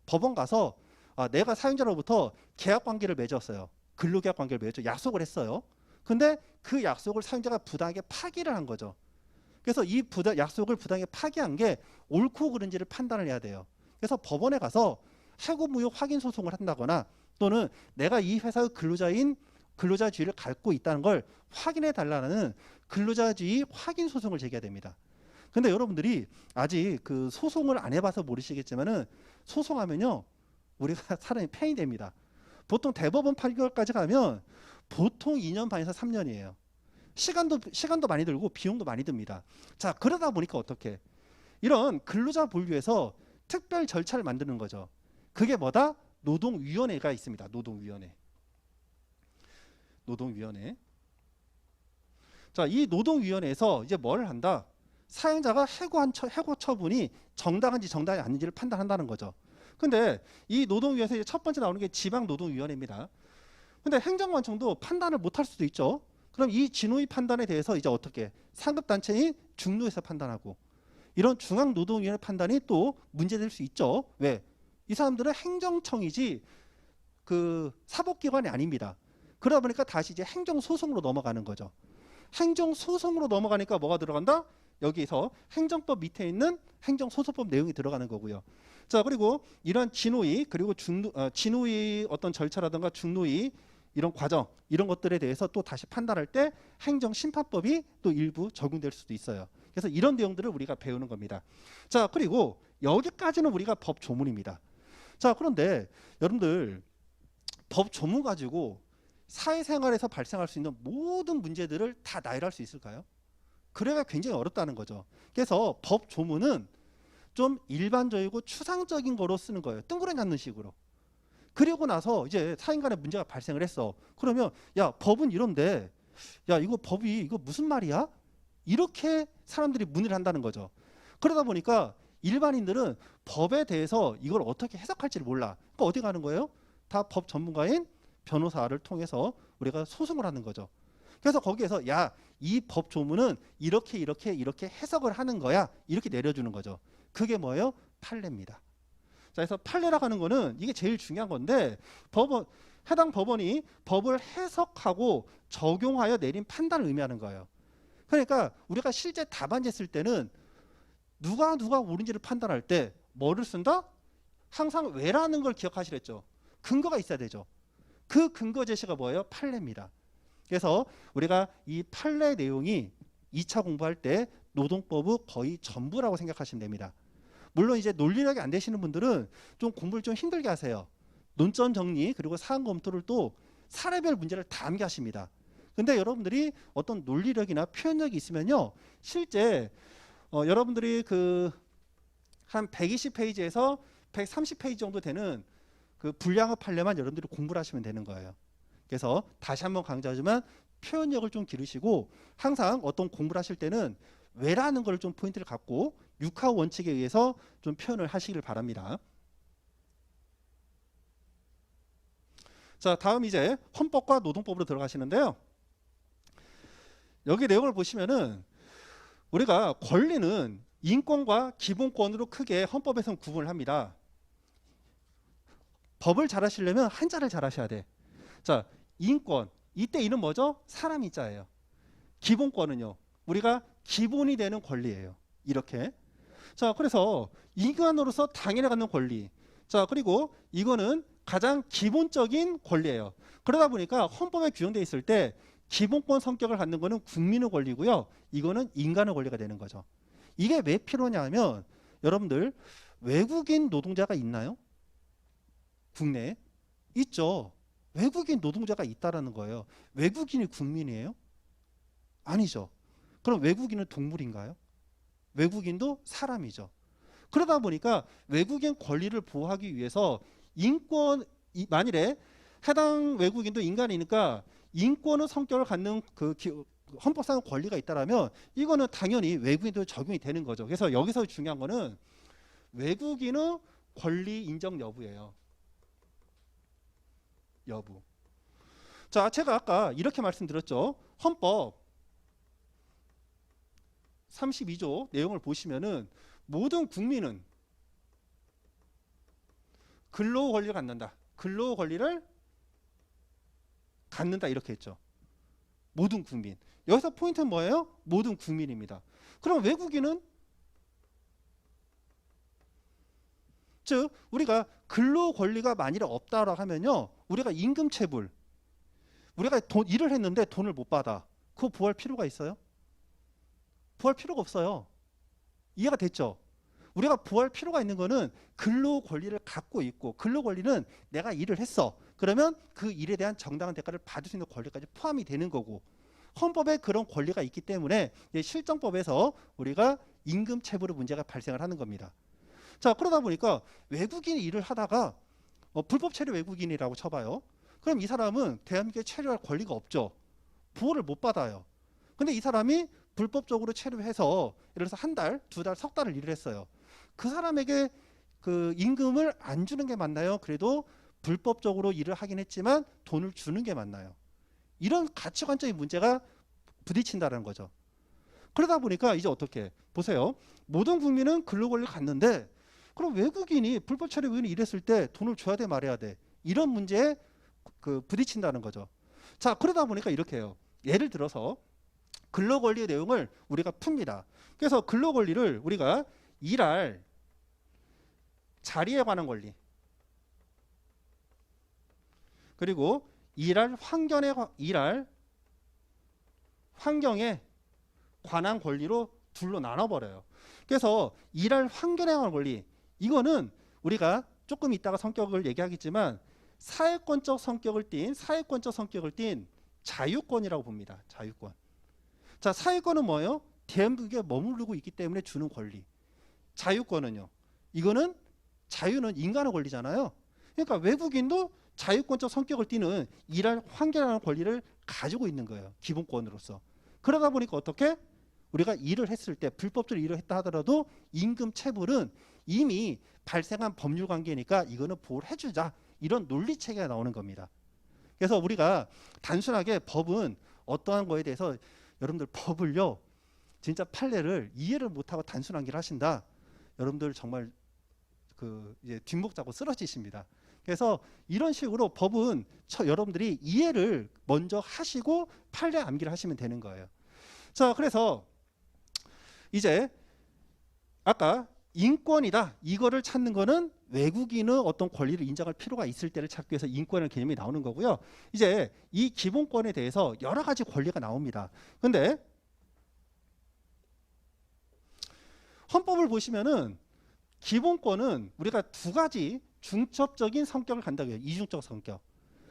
[SPEAKER 1] 법원 가서 내가 사용자로부터 계약 관계를 맺었어요. 근로계약 관계를 맺었죠. 약속을 했어요. 근데 그 약속을 사용자가 부당하게 파기를 한 거죠. 그래서 이 약속을 부당하게 파기한 게 옳고 그른지를 판단을 해야 돼요. 그래서 법원에 가서 해고 무효 확인 소송을 한다거나 또는 내가 이 회사의 근로자주의를 갖고 있다는 걸 확인해 달라는 근로자주의 확인 소송을 제기해야 됩니다. 근데 여러분들이 아직 그 소송을 안 해봐서 모르시겠지만은 소송하면요 우리가 사람이 폐인이 됩니다. 보통 대법원 판결까지 가면 보통 2년 반에서 3년이에요. 시간도 많이 들고 비용도 많이 듭니다. 자, 그러다 보니까 어떻게 이런 근로자 보호위에서 특별 절차를 만드는 거죠. 그게 뭐다? 노동위원회가 있습니다. 노동위원회. 자, 이 노동위원회에서 이제 뭘 한다? 사용자가 해고 처분이 정당한지 정당이 아닌지를 판단한다는 거죠. 근데 이 노동위원회에서 첫 번째 나오는 게 지방노동위원회입니다. 근데 행정관청도 판단을 못할 수도 있죠. 그럼 이 진호위 판단에 대해서 이제 어떻게 상급단체인 중노에서 판단하고 이런 중앙노동위원회 판단이 또 문제될 수 있죠. 왜? 이 사람들은 행정청이지 그 사법기관이 아닙니다. 그러다 보니까 다시 이제 행정소송으로 넘어가는 거죠. 행정소송으로 넘어가니까 뭐가 들어간다? 여기서 행정법 밑에 있는 행정소송법 내용이 들어가는 거고요. 자, 그리고 이런 진호위 그리고 진호위 어떤 절차라든가 중노위 이런 과정 이런 것들에 대해서 또 다시 판단할 때 행정심판법이 또 일부 적용될 수도 있어요. 그래서 이런 내용들을 우리가 배우는 겁니다. 자, 그리고 여기까지는 우리가 법 조문입니다. 자, 그런데 여러분들 법 조문 가지고 사회생활에서 발생할 수 있는 모든 문제들을 다 나열할 수 있을까요? 그래가 굉장히 어렵다는 거죠. 그래서 법 조문은 좀 일반적이고 추상적인 거로 쓰는 거예요. 뜬구름 잡는 식으로. 그리고 나서 이제 사인 간에 문제가 발생을 했어. 그러면 야, 법은 이런데 야, 이거 법이 이거 무슨 말이야? 이렇게 사람들이 문의를 한다는 거죠. 그러다 보니까 일반인들은 법에 대해서 이걸 어떻게 해석할지를 몰라. 그러니까 어디 가는 거예요? 다 법 전문가인 변호사를 통해서 우리가 소송을 하는 거죠. 그래서 거기에서 야, 이 법 조문은 이렇게 이렇게 이렇게 해석을 하는 거야. 이렇게 내려주는 거죠. 그게 뭐예요? 판례입니다. 자, 그래서 판례라고 하는 거는 이게 제일 중요한 건데 해당 법원이 법을 해석하고 적용하여 내린 판단을 의미하는 거예요. 그러니까 우리가 실제 답안지 쓸 때는 누가 옳은지를 판단할 때 뭐를 쓴다? 항상 왜라는 걸 기억하시랬죠. 근거가 있어야 되죠. 그 근거 제시가 뭐예요? 판례입니다. 그래서 우리가 이 판례 내용이 2차 공부할 때 노동법의 거의 전부라고 생각하시면 됩니다. 물론 이제 논리력이 안 되시는 분들은 좀 공부를 좀 힘들게 하세요. 논점 정리 그리고 사안 검토를 또 사례별 문제를 다 암기하십니다. 근데 여러분들이 어떤 논리력이나 표현력이 있으면요, 실제 여러분들이 그 한 120페이지에서 130페이지 정도 되는 그 분량의 판례만 여러분들이 공부를 하시면 되는 거예요. 그래서 다시 한번 강조하지만 표현력을 좀 기르시고 항상 어떤 공부를 하실 때는 왜라는 걸 좀 포인트를 갖고 육하 원칙에 의해서 좀 표현을 하시길 바랍니다. 자, 다음 이제 헌법과 노동법으로 들어가시는데요. 여기 내용을 보시면은 우리가 권리는 인권과 기본권으로 크게 헌법에서는 구분을 합니다. 법을 잘 하시려면 한자를 잘 하셔야 돼. 자, 인권. 이때 이는 뭐죠? 사람 인자예요. 기본권은요, 우리가 기본이 되는 권리예요. 이렇게. 자, 그래서 인간으로서 당연히 갖는 권리. 자, 그리고 이거는 가장 기본적인 권리예요. 그러다 보니까 헌법에 규정되어 있을 때 기본권 성격을 갖는 거는 국민의 권리고요. 이거는 인간의 권리가 되는 거죠. 이게 왜 필요냐면 여러분들 외국인 노동자가 있나요? 국내에? 있죠. 외국인 노동자가 있다라는 거예요. 외국인이 국민이에요? 아니죠. 그럼 외국인은 동물인가요? 외국인도 사람이죠. 그러다 보니까 외국인 권리를 보호하기 위해서 인권, 만일에 해당 외국인도 인간이니까 인권의 성격을 갖는 그 헌법상 권리가 있다라면 이거는 당연히 외국인도 적용이 되는 거죠. 그래서 여기서 중요한 거는 외국인의 권리 인정 여부예요. 여부. 자, 제가 아까 이렇게 말씀드렸죠. 헌법 32조 내용을 보시면은 모든 국민은 근로 권리를 갖는다. 근로 권리를 갖는다 이렇게 했죠. 모든 국민. 여기서 포인트는 뭐예요? 모든 국민입니다. 그럼 외국인은 즉 우리가 근로 권리가 만일에 없다라고 하면요, 우리가 임금 체불, 우리가 일을 했는데 돈을 못 받아. 그거 보호할 필요가 있어요? 보호할 필요가 없어요. 이해가 됐죠? 우리가 보호할 필요가 있는 거는 근로 권리를 갖고 있고, 근로 권리는 내가 일을 했어. 그러면 그 일에 대한 정당한 대가를 받을 수 있는 권리까지 포함이 되는 거고, 헌법에 그런 권리가 있기 때문에 실정법에서 우리가 임금 체불의 문제가 발생을 하는 겁니다. 자, 그러다 보니까 외국인이 일을 하다가 불법 체류 외국인이라고 쳐봐요. 그럼 이 사람은 대한민국에 체류할 권리가 없죠. 보호를 못 받아요. 근데 이 사람이 불법적으로 체류해서 예를 들어서 한 달, 두 달, 석 달을 일을 했어요. 그 사람에게 그 임금을 안 주는 게 맞나요? 그래도 불법적으로 일을 하긴 했지만 돈을 주는 게 맞나요? 이런 가치관적인 문제가 부딪힌다는 거죠. 그러다 보니까 이제 어떻게 보세요. 모든 국민은 근로 권리를 갖는데 그럼 외국인이 불법 체류 외국인이 일했을 때 돈을 줘야 돼 말아야 돼. 이런 문제에 부딪힌다는 거죠. 자, 그러다 보니까 이렇게 해요. 예를 들어서 근로 권리의 내용을 우리가 풉니다. 그래서 근로 권리를 우리가 일할 자리에 관한 권리, 그리고 일할 환경에 관한 권리로 둘로 나눠버려요. 그래서 일할 환경에 관한 권리, 이거는 우리가 조금 이따가 성격을 얘기하겠지만 사회권적 성격을 띤 자유권이라고 봅니다. 자유권. 자, 사회권은 뭐예요? 대한민국에 머무르고 있기 때문에 주는 권리. 자유권은요. 이거는 자유는 인간의 권리잖아요. 그러니까 외국인도 자유권적 성격을 띠는 일할 환경이라는 권리를 가지고 있는 거예요. 기본권으로서. 그러다 보니까 어떻게 우리가 일을 했을 때 불법적으로 일을 했다 하더라도 임금 체불은 이미 발생한 법률 관계니까 이거는 보호를 해주자. 이런 논리 체계가 나오는 겁니다. 그래서 우리가 단순하게 법은 어떠한 거에 대해서 여러분들 법을요. 진짜 판례를 이해를 못하고 단순한 길 하신다. 여러분들 정말 이제 뒷목 잡고 쓰러지십니다. 그래서 이런 식으로 법은 여러분들이 이해를 먼저 하시고 판례 암기를 하시면 되는 거예요. 자, 그래서 이제 아까 인권이다 이거를 찾는 거는 외국인의 어떤 권리를 인정할 필요가 있을 때를 찾기 위해서 인권이라는 개념이 나오는 거고요. 이제 이 기본권에 대해서 여러 가지 권리가 나옵니다. 근데 헌법을 보시면은 기본권은 우리가 두 가지 중첩적인 성격을 간다고 해요. 이중적 성격.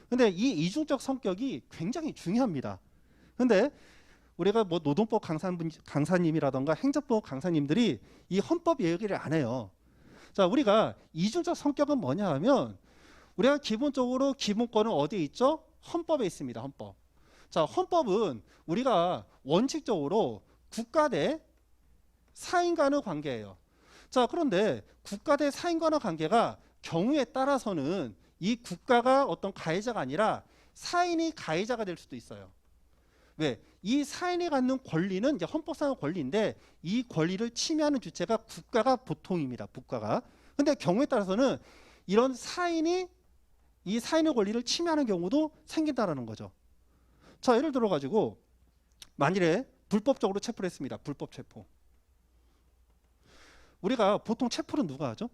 [SPEAKER 1] 근데 이 이중적 성격이 굉장히 중요합니다. 근데 우리가 뭐 노동법 강사님이라던가 행정법 강사님들이 이 헌법 얘기를 안 해요. 자, 우리가 이중적 성격은 뭐냐 하면 우리가 기본적으로 기본권은 어디에 있죠? 헌법에 있습니다. 헌법. 자, 헌법은 우리가 원칙적으로 국가 대 사인 간의 관계예요. 자, 그런데 국가 대 사인 간의 관계가 경우에 따라서는 이 국가가 어떤 가해자가 아니라 사인이 가해자가 될 수도 있어요. 왜? 이 사인이 갖는 권리는 이제 헌법상의 권리인데 이 권리를 침해하는 주체가 국가가 보통입니다. 국가가. 근데 경우에 따라서는 이런 사인이 이 사인의 권리를 침해하는 경우도 생긴다라는 거죠. 자, 예를 들어 가지고 만일에 불법적으로 체포를 했습니다. 불법 체포. 우리가 보통 체포는 누가 하죠?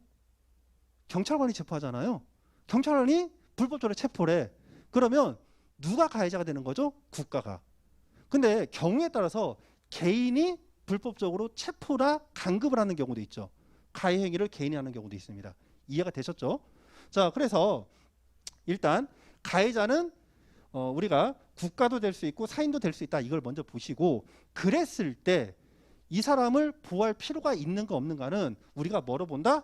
[SPEAKER 1] 경찰관이 체포하잖아요. 경찰관이 불법적으로 체포를 해. 그러면 누가 가해자가 되는 거죠? 국가가. 근데 경우에 따라서 개인이 불법적으로 체포나 간급을 하는 경우도 있죠. 가해 행위를 개인이 하는 경우도 있습니다. 이해가 되셨죠? 자, 그래서 일단 가해자는 우리가 국가도 될 수 있고 사인도 될 수 있다. 이걸 먼저 보시고 그랬을 때 이 사람을 보호할 필요가 있는가 없는가는 우리가 뭐로 본다?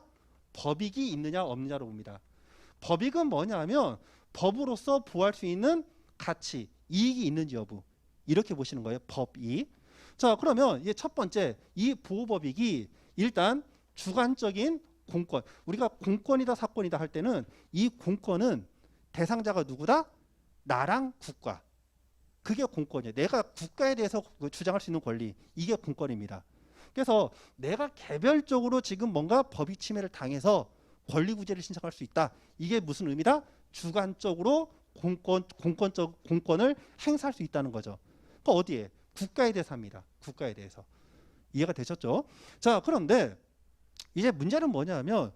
[SPEAKER 1] 법익이 있느냐 없느냐로 봅니다. 법익은 뭐냐 하면 법으로서 보호할 수 있는 가치, 이익이 있는지 여부. 이렇게 보시는 거예요. 법이. 자, 그러면 이제 첫 번째 이 보호법익이 일단 주관적인 공권. 우리가 공권이다 사건이다 할 때는 이 공권은 대상자가 누구다? 나랑 국가. 그게 공권이에요. 내가 국가에 대해서 주장할 수 있는 권리. 이게 공권입니다. 그래서 내가 개별적으로 지금 뭔가 법익 침해를 당해서 권리구제를 신청할 수 있다. 이게 무슨 의미다? 주관적으로 공권을 행사할 수 있다는 거죠. 그 어디에? 국가에 대해서 합니다. 국가에 대해서. 이해가 되셨죠? 자, 그런데 이제 문제는 뭐냐면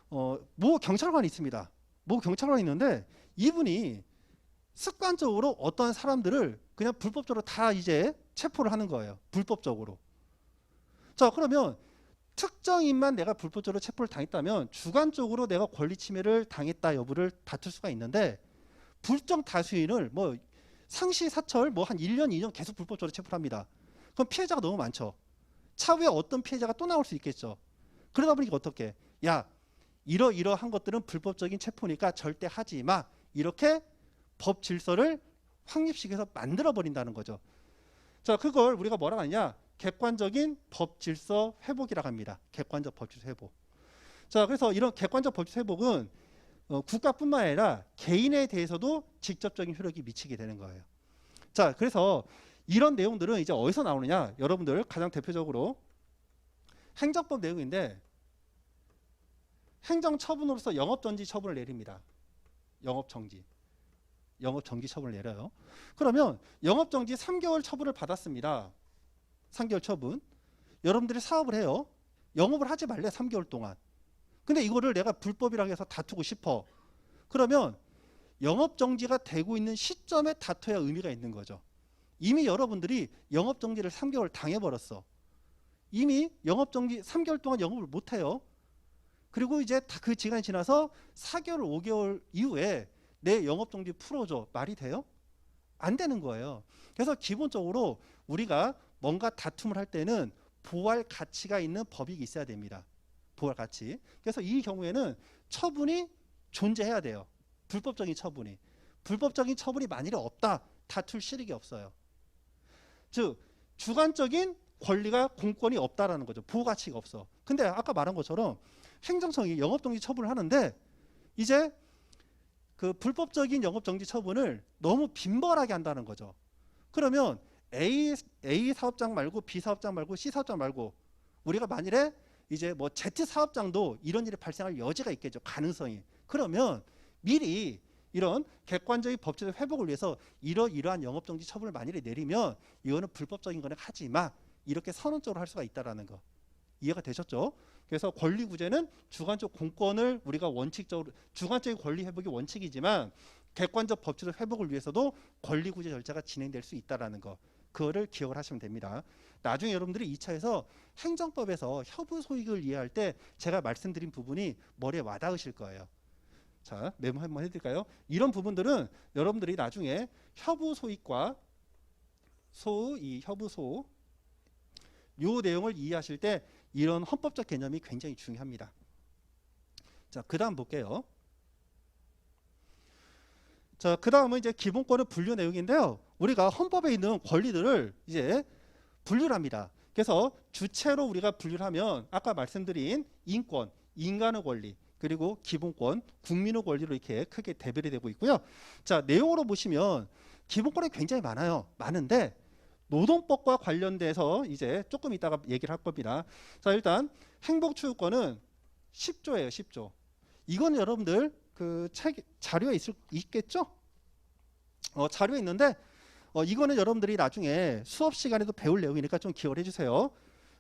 [SPEAKER 1] 모 경찰관이 있습니다. 모 경찰관이 있는데 이분이 습관적으로 어떤 사람들을 그냥 불법적으로 다 이제 체포를 하는 거예요. 불법적으로. 자, 그러면 특정인만 내가 불법적으로 체포를 당했다면 주관적으로 내가 권리 침해를 당했다 여부를 다툴 수가 있는데 불정 다수인을 뭐 상시 사철 뭐 한 1년 2년 계속 불법적으로 체포를 합니다. 그럼 피해자가 너무 많죠. 차후에 어떤 피해자가 또 나올 수 있겠죠. 그러다 보니까 어떻게? 야, 이러한 것들은 불법적인 체포니까 절대 하지 마. 이렇게 법 질서를 확립시켜서 만들어 버린다는 거죠. 자, 그걸 우리가 뭐라고 하냐? 객관적인 법 질서 회복이라고 합니다. 객관적 법 질서 회복. 자, 그래서 이런 객관적 법 질서 회복은 국가뿐만 아니라 개인에 대해서도 직접적인 효력이 미치게 되는 거예요. 자, 그래서 이런 내용들은 이제 어디서 나오느냐? 여러분들 가장 대표적으로 행정법 내용인데 행정처분으로서 영업정지 처분을 내립니다. 영업정지 처분을 내려요. 그러면 영업정지 3개월 처분을 받았습니다. 3개월 처분. 여러분들이 사업을 해요. 영업을 하지 말래 3개월 동안. 근데 이거를 내가 불법이라고 해서 다투고 싶어. 그러면 영업정지가 되고 있는 시점에 다퉈야 의미가 있는 거죠. 이미 여러분들이 영업정지를 3개월 당해버렸어. 이미 영업정지 3개월 동안 영업을 못해요. 그리고 이제 그 기간이 지나서 4개월, 5개월 이후에 내 영업정지 풀어줘. 말이 돼요? 안 되는 거예요. 그래서 기본적으로 우리가 뭔가 다툼을 할 때는 보호할 가치가 있는 법이 있어야 됩니다. 보호할 가치. 그래서 이 경우에는 처분이 존재해야 돼요. 불법적인 처분이. 불법적인 처분이 만일에 없다. 다툴 실익이 없어요. 즉 주관적인 권리가 공권이 없다라는 거죠. 보호 가치가 없어. 근데 아까 말한 것처럼 행정청이 영업정지 처분을 하는데 이제 그 불법적인 영업정지 처분을 너무 빈번하게 한다는 거죠. 그러면 A 사업장 말고 B 사업장 말고 C 사업장 말고 우리가 만일에 이제 뭐 Z 사업장도 이런 일이 발생할 여지가 있겠죠. 가능성이. 그러면 미리 이런 객관적인 법제적 회복을 위해서 이러한 영업정지 처분을 만일에 내리면 이거는 불법적인 거는 하지 마. 이렇게 선언적으로 할 수가 있다라는 거. 이해가 되셨죠? 그래서 권리구제는 주관적 공권을 우리가 원칙적으로 주관적인 권리 회복이 원칙이지만 객관적 법제적 회복을 위해서도 권리구제 절차가 진행될 수 있다라는 거. 그거를 기억을 하시면 됩니다. 나중에 여러분들이 2차에서 행정법에서 협의소익을 이해할 때 제가 말씀드린 부분이 머리에 와닿으실 거예요. 자, 메모 한번 해드릴까요? 이런 부분들은 여러분들이 나중에 협의소익과 이 협의소 요 내용을 이해하실 때 이런 헌법적 개념이 굉장히 중요합니다. 자, 그 다음 볼게요. 자, 그 다음은 이제 기본권의 분류 내용인데요. 우리가 헌법에 있는 권리들을 이제 분류를 합니다. 그래서 주체로 우리가 분류를 하면 아까 말씀드린 인권, 인간의 권리, 그리고 기본권, 국민의 권리로 이렇게 크게 대별이 되고 있고요. 자, 내용으로 보시면 기본권이 굉장히 많아요. 많은데 노동법과 관련돼서 이제 조금 이따가 얘기를 할 겁니다. 자, 일단 행복추구권은 10조예요. 10조. 이건 여러분들 그 책 자료에 있겠죠? 자료에 있는데 이거는 여러분들이 나중에 수업 시간에도 배울 내용이니까 좀 기억을 해주세요.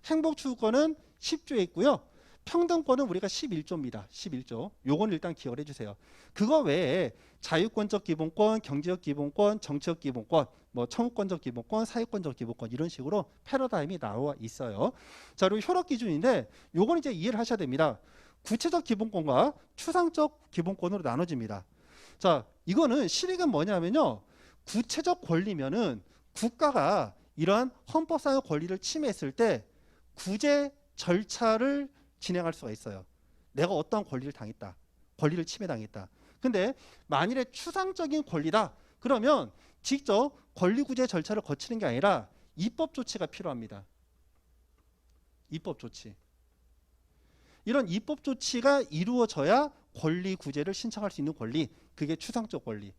[SPEAKER 1] 행복추구권은 10조에 있고요. 평등권은 우리가 11조입니다. 11조. 요건 일단 기억을 해주세요. 그거 외에 자유권적 기본권, 경제적 기본권, 정치적 기본권, 뭐 청구권적 기본권, 사회권적 기본권 이런 식으로 패러다임이 나와 있어요. 자, 그리고 효력 기준인데 요건 이제 이해를 하셔야 됩니다. 구체적 기본권과 추상적 기본권으로 나눠집니다. 자, 이거는 실익은 뭐냐면요. 구체적 권리면은 국가가 이러한 헌법상의 권리를 침해했을 때 구제 절차를 진행할 수가 있어요. 내가 어떤 권리를 당했다. 권리를 침해당했다. 근데 만일에 추상적인 권리다. 그러면 직접 권리구제 절차를 거치는 게 아니라 입법 조치가 필요합니다. 입법 조치. 이런 입법 조치가 이루어져야 권리구제를 신청할 수 있는 권리. 그게 추상적 권리.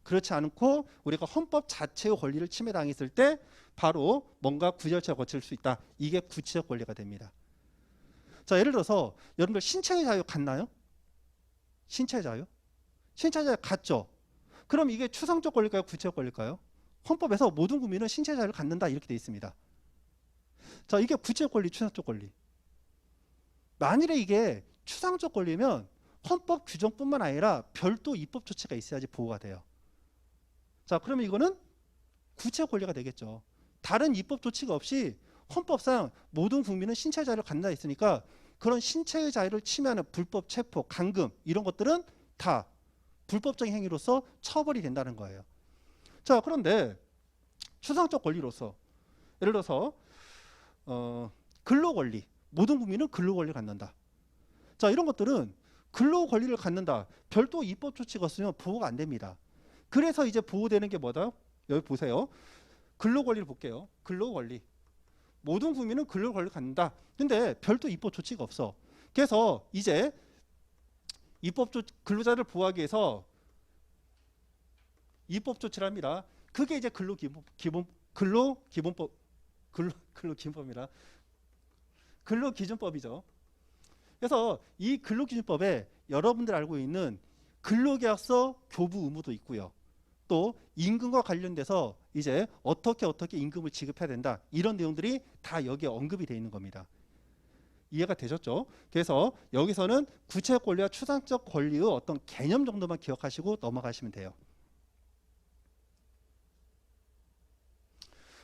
[SPEAKER 1] 그렇지 않고 우리가 헌법 자체의 권리를 침해당했을 때 바로 뭔가 구제 절차를 거칠 수 있다. 이게 구체적 권리가 됩니다. 자, 예를 들어서 여러분들 신체의 자유 같나요? 신체의 자유? 신체의 자유 같죠? 그럼 이게 추상적 권리일까요? 구체적 권리일까요? 헌법에서 모든 국민은 신체의 자유를 갖는다 이렇게 되어 있습니다. 자, 이게 구체적 권리, 추상적 권리. 만일에 이게 추상적 권리면 헌법 규정뿐만 아니라 별도 입법 조치가 있어야지 보호가 돼요. 자, 그러면 이거는 구체적 권리가 되겠죠. 다른 입법 조치가 없이 헌법상 모든 국민은 신체의 자유를 갖는다 했으니까 그런 신체의 자유를 침해하는 불법 체포, 감금 이런 것들은 다 불법적인 행위로서 처벌이 된다는 거예요. 자, 그런데 추상적 권리로서 예를 들어서 근로 권리, 모든 국민은 근로 권리를 갖는다. 자, 이런 것들은 근로 권리를 갖는다. 별도 입법 조치가 없으면 보호가 안 됩니다. 그래서 이제 보호되는 게 뭐다? 여기 보세요. 근로 권리를 볼게요. 근로 권리. 모든 국민은 근로 권리를 갖는다. 근데 별도 입법 조치가 없어. 그래서 이제 근로자를 보호하기 위해서 입법 조치를 합니다. 그게 이제 근로기준법이죠. 그래서 이 근로기준법에 여러분들 알고 있는 근로계약서 교부 의무도 있고요. 또 임금과 관련돼서 이제 어떻게 임금을 지급해야 된다. 이런 내용들이 다 여기에 언급이 되어 있는 겁니다. 이해가 되셨죠? 그래서 여기서는 구체적 권리와 추상적 권리의 어떤 개념 정도만 기억하시고 넘어가시면 돼요.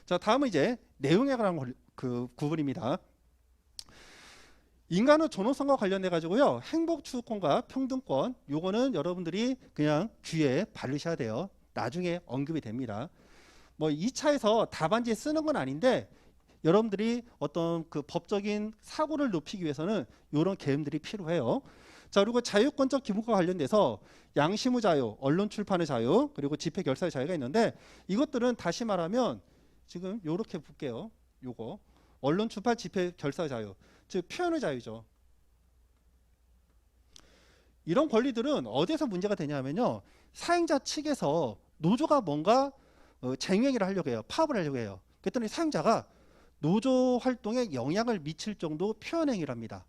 [SPEAKER 1] 자, 다음은 이제 내용에 관한 그 구분입니다. 인간의 존엄성과 관련해 가지고요. 행복추구권과 평등권 요거는 여러분들이 그냥 귀에 바르셔야 돼요. 나중에 언급이 됩니다. 뭐 2차에서 답안지에 쓰는 건 아닌데 여러분들이 어떤 그 법적인 사고를 높이기 위해서는 이런 개념들이 필요해요. 자, 그리고 자유권적 기본과 관련돼서 양심의 자유, 언론 출판의 자유, 그리고 집회 결사의 자유가 있는데 이것들은 다시 말하면 지금 요렇게 볼게요. 요거 언론 출판 집회 결사의 자유, 즉 표현의 자유죠. 이런 권리들은 어디에서 문제가 되냐면요. 사용자 측에서 노조가 뭔가 쟁행위를 하려고 해요. 파업을 하려고 해요. 그랬더니 사용자가 노조 활동에 영향을 미칠 정도 표현행위를 합니다.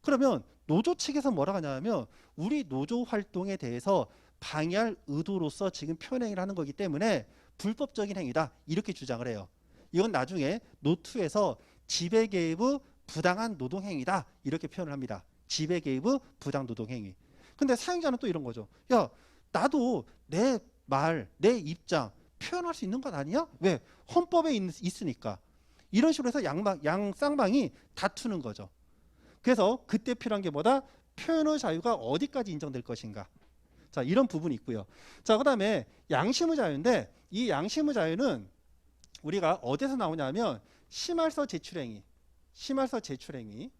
[SPEAKER 1] 그러면 노조 측에서 뭐라고 하냐면 우리 노조 활동에 대해서 방해할 의도로서 지금 표현행위를 하는 거기 때문에 불법적인 행위다 이렇게 주장을 해요. 이건 나중에 노2에서 지배 개입의 부당한 노동행위다 이렇게 표현을 합니다. 지배 개입의 부당 노동행위. 근데 사용자는 또 이런 거죠. 야, 나도 내 말, 내 입장 표현할 수 있는 것 아니야? 왜? 헌법에 있으니까. 이런 식으로 해서 양 쌍방이 다투는 거죠. 그래서 그때 필요한 게 뭐다? 표현의 자유가 어디까지 인정될 것인가. 자, 이런 부분이 있고요. 자, 그다음에 양심의 자유인데 이 양심의 자유는 우리가 어디서 나오냐면 심할서 제출행위. 심할서 제출행위.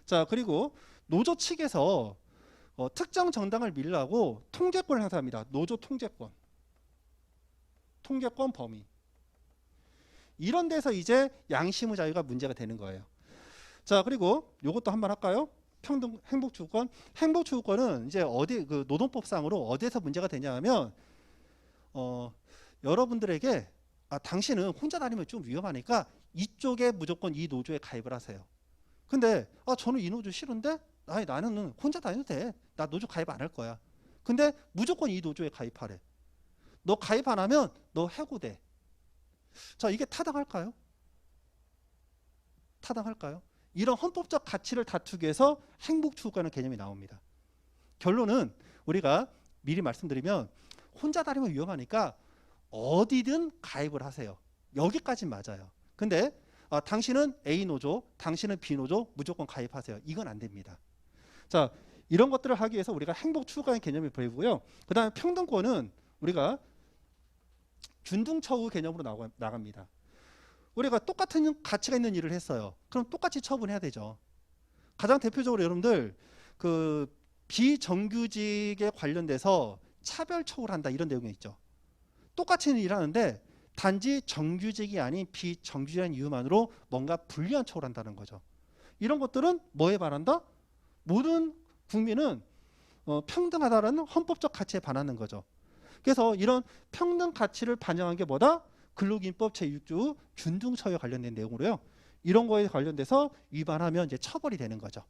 [SPEAKER 1] 자, 그리고 노조 측에서 특정 정당을 밀라고 통제권을 행사합니다. 노조 통제권. 통제권 범위. 이런 데서 이제 양심의 자유가 문제가 되는 거예요. 자, 그리고 이것도 한번 할까요? 평등 행복추구권. 행복추구권은 이제 어디 그 노동법상으로 어디에서 문제가 되냐면 여러분들에게 당신은 혼자 다니면 좀 위험하니까 이쪽에 무조건 이 노조에 가입을 하세요. 근데 저는 이 노조 싫은데 아니 나는 혼자 다녀도 돼. 나 노조 가입 안 할 거야. 근데 무조건 이 노조에 가입하래. 너 가입 안 하면 너 해고돼. 자, 이게 타당할까요? 타당할까요? 이런 헌법적 가치를 다투기 위해서 행복추구권의 개념이 나옵니다. 결론은 우리가 미리 말씀드리면 혼자 다니면 위험하니까 어디든 가입을 하세요. 여기까지 맞아요. 근데 당신은 A 노조, 당신은 B 노조 무조건 가입하세요. 이건 안 됩니다. 자, 이런 것들을 하기 위해서 우리가 행복추구권의 개념이 보이고요. 그 다음에 평등권은 우리가 균등처우 개념으로 나갑니다. 우리가 똑같은 가치가 있는 일을 했어요. 그럼 똑같이 처분해야 되죠. 가장 대표적으로 여러분들 그 비정규직에 관련돼서 차별 처우를 한다 이런 내용이 있죠. 똑같이 일을 하는데 단지 정규직이 아닌 비정규직이라는 이유만으로 뭔가 불리한 처우를 한다는 거죠. 이런 것들은 뭐에 반한다? 모든 국민은 평등하다라는 헌법적 가치에 반하는 거죠. 그래서 이런 평등 가치를 반영한 게 뭐다? 근로기준법 제6조 균등처우에 관련된 내용으로요. 이런 거에 관련돼서 위반하면 이제 처벌이 되는 거죠.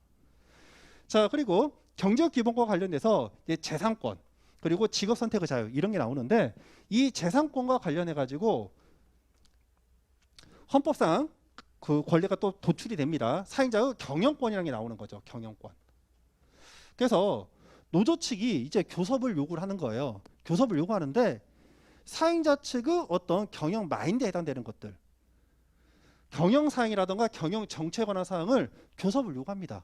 [SPEAKER 1] 자, 그리고 경제적 기본권과 관련돼서 이제 재산권 그리고 직업 선택의 자유 이런 게 나오는데 이 재산권과 관련해 가지고 헌법상 그 권리가 또 도출이 됩니다. 사용자의 경영권이라는 게 나오는 거죠. 경영권. 그래서 노조 측이 이제 교섭을 요구를 하는 거예요. 교섭을 요구하는데 사용자 측의 어떤 경영 마인드에 해당되는 것들, 경영 사항이라든가 경영 정책에 관한 사항을 교섭을 요구합니다.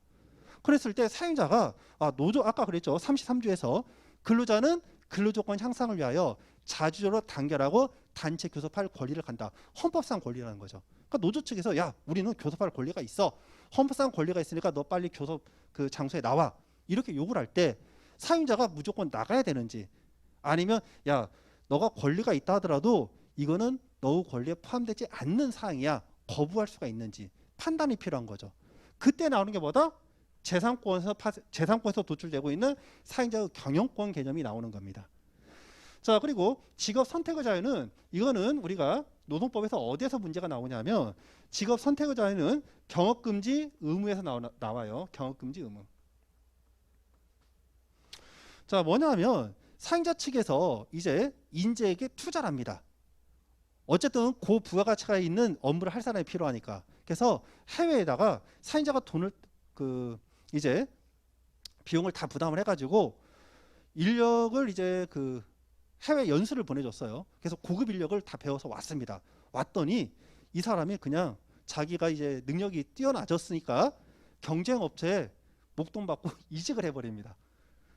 [SPEAKER 1] 그랬을 때 사용자가 노조 아까 그랬죠. 33조에서 근로자는 근로조건 향상을 위하여 자주적으로 단결하고 단체 교섭할 권리를 간다. 헌법상 권리라는 거죠. 그러니까 노조 측에서 야 우리는 교섭할 권리가 있어. 헌법상 권리가 있으니까 너 빨리 교섭 그 장소에 나와. 이렇게 요구를 할 때 사용자가 무조건 나가야 되는지 아니면 야 너가 권리가 있다 하더라도 이거는 너의 권리에 포함되지 않는 사항이야. 거부할 수가 있는지 판단이 필요한 거죠. 그때 나오는 게 뭐다? 재산권에서 도출되고 있는 사용자의 경영권 개념이 나오는 겁니다. 자, 그리고 직업 선택의 자유는 이거는 우리가 노동법에서 어디에서 문제가 나오냐면 직업 선택의 자유는 경업금지 의무에서 나와요. 경업금지 의무. 자, 뭐냐면 사용자 측에서 이제 인재에게 투자를 합니다. 어쨌든 고부가가치가 있는 업무를 할 사람이 필요하니까. 그래서 해외에다가 사용자가 돈을 이제 비용을 다 부담을 해가지고 인력을 이제 해외 연수를 보내줬어요. 그래서 고급 인력을 다 배워서 왔습니다. 왔더니 이 사람이 그냥 자기가 이제 능력이 뛰어나졌으니까 경쟁업체에 목돈 받고 이직을 해버립니다.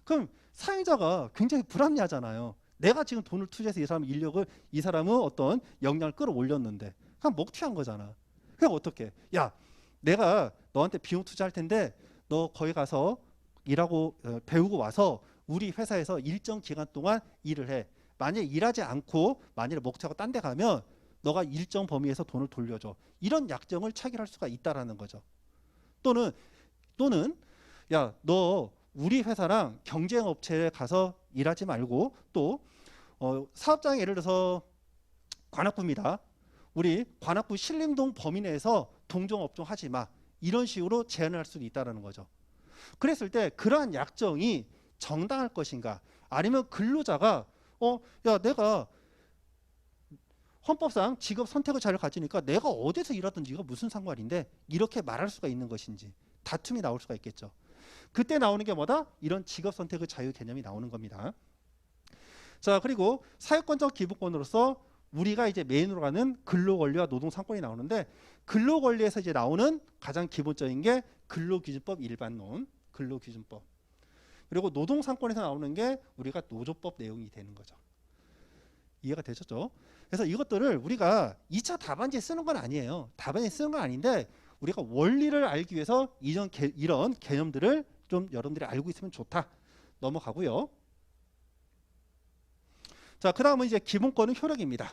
[SPEAKER 1] 그럼 사용자가 굉장히 불합리하잖아요. 내가 지금 돈을 투자해서 이 사람의 어떤 역량을 끌어올렸는데 그냥 먹튀한 거잖아. 그냥 어떻게? 야, 내가 너한테 비용 투자할 텐데 너 거기 가서 일하고 배우고 와서 우리 회사에서 일정 기간 동안 일을 해. 만약에 일하지 않고 만약에 먹튀하고 딴 데 가면 너가 일정 범위에서 돈을 돌려줘. 이런 약정을 체결할 수가 있다라는 거죠. 또는 야, 너 우리 회사랑 경쟁 업체에 가서 일하지 말고 또 사업장 예를 들어서 관악구입니다. 우리 관악구 신림동 범위 내에서 동종 업종 하지 마. 이런 식으로 제한을 할 수도 있다는 거죠. 그랬을 때 그러한 약정이 정당할 것인가? 아니면 근로자가 야, 내가 헌법상 직업 선택의 자유를 가지니까 내가 어디서 일하든지 이거 무슨 상관인데 이렇게 말할 수가 있는 것인지 다툼이 나올 수가 있겠죠. 그때 나오는 게 뭐다? 이런 직업 선택의 자유 개념이 나오는 겁니다. 자, 그리고 사회권적 기본권으로서 우리가 이제 메인으로 가는 근로권리와 노동상권이 나오는데 근로권리에서 이제 나오는 가장 기본적인 게 근로기준법 일반론, 근로기준법. 그리고 노동상권에서 나오는 게 우리가 노조법 내용이 되는 거죠. 이해가 되셨죠? 그래서 이것들을 우리가 2차 답안지에 쓰는 건 아니에요. 답안지에 쓰는 건 아닌데 우리가 원리를 알기 위해서 이런 개념들을 좀 여러분들이 알고 있으면 좋다. 넘어가고요. 자, 그 다음은 이제 기본권은 효력입니다.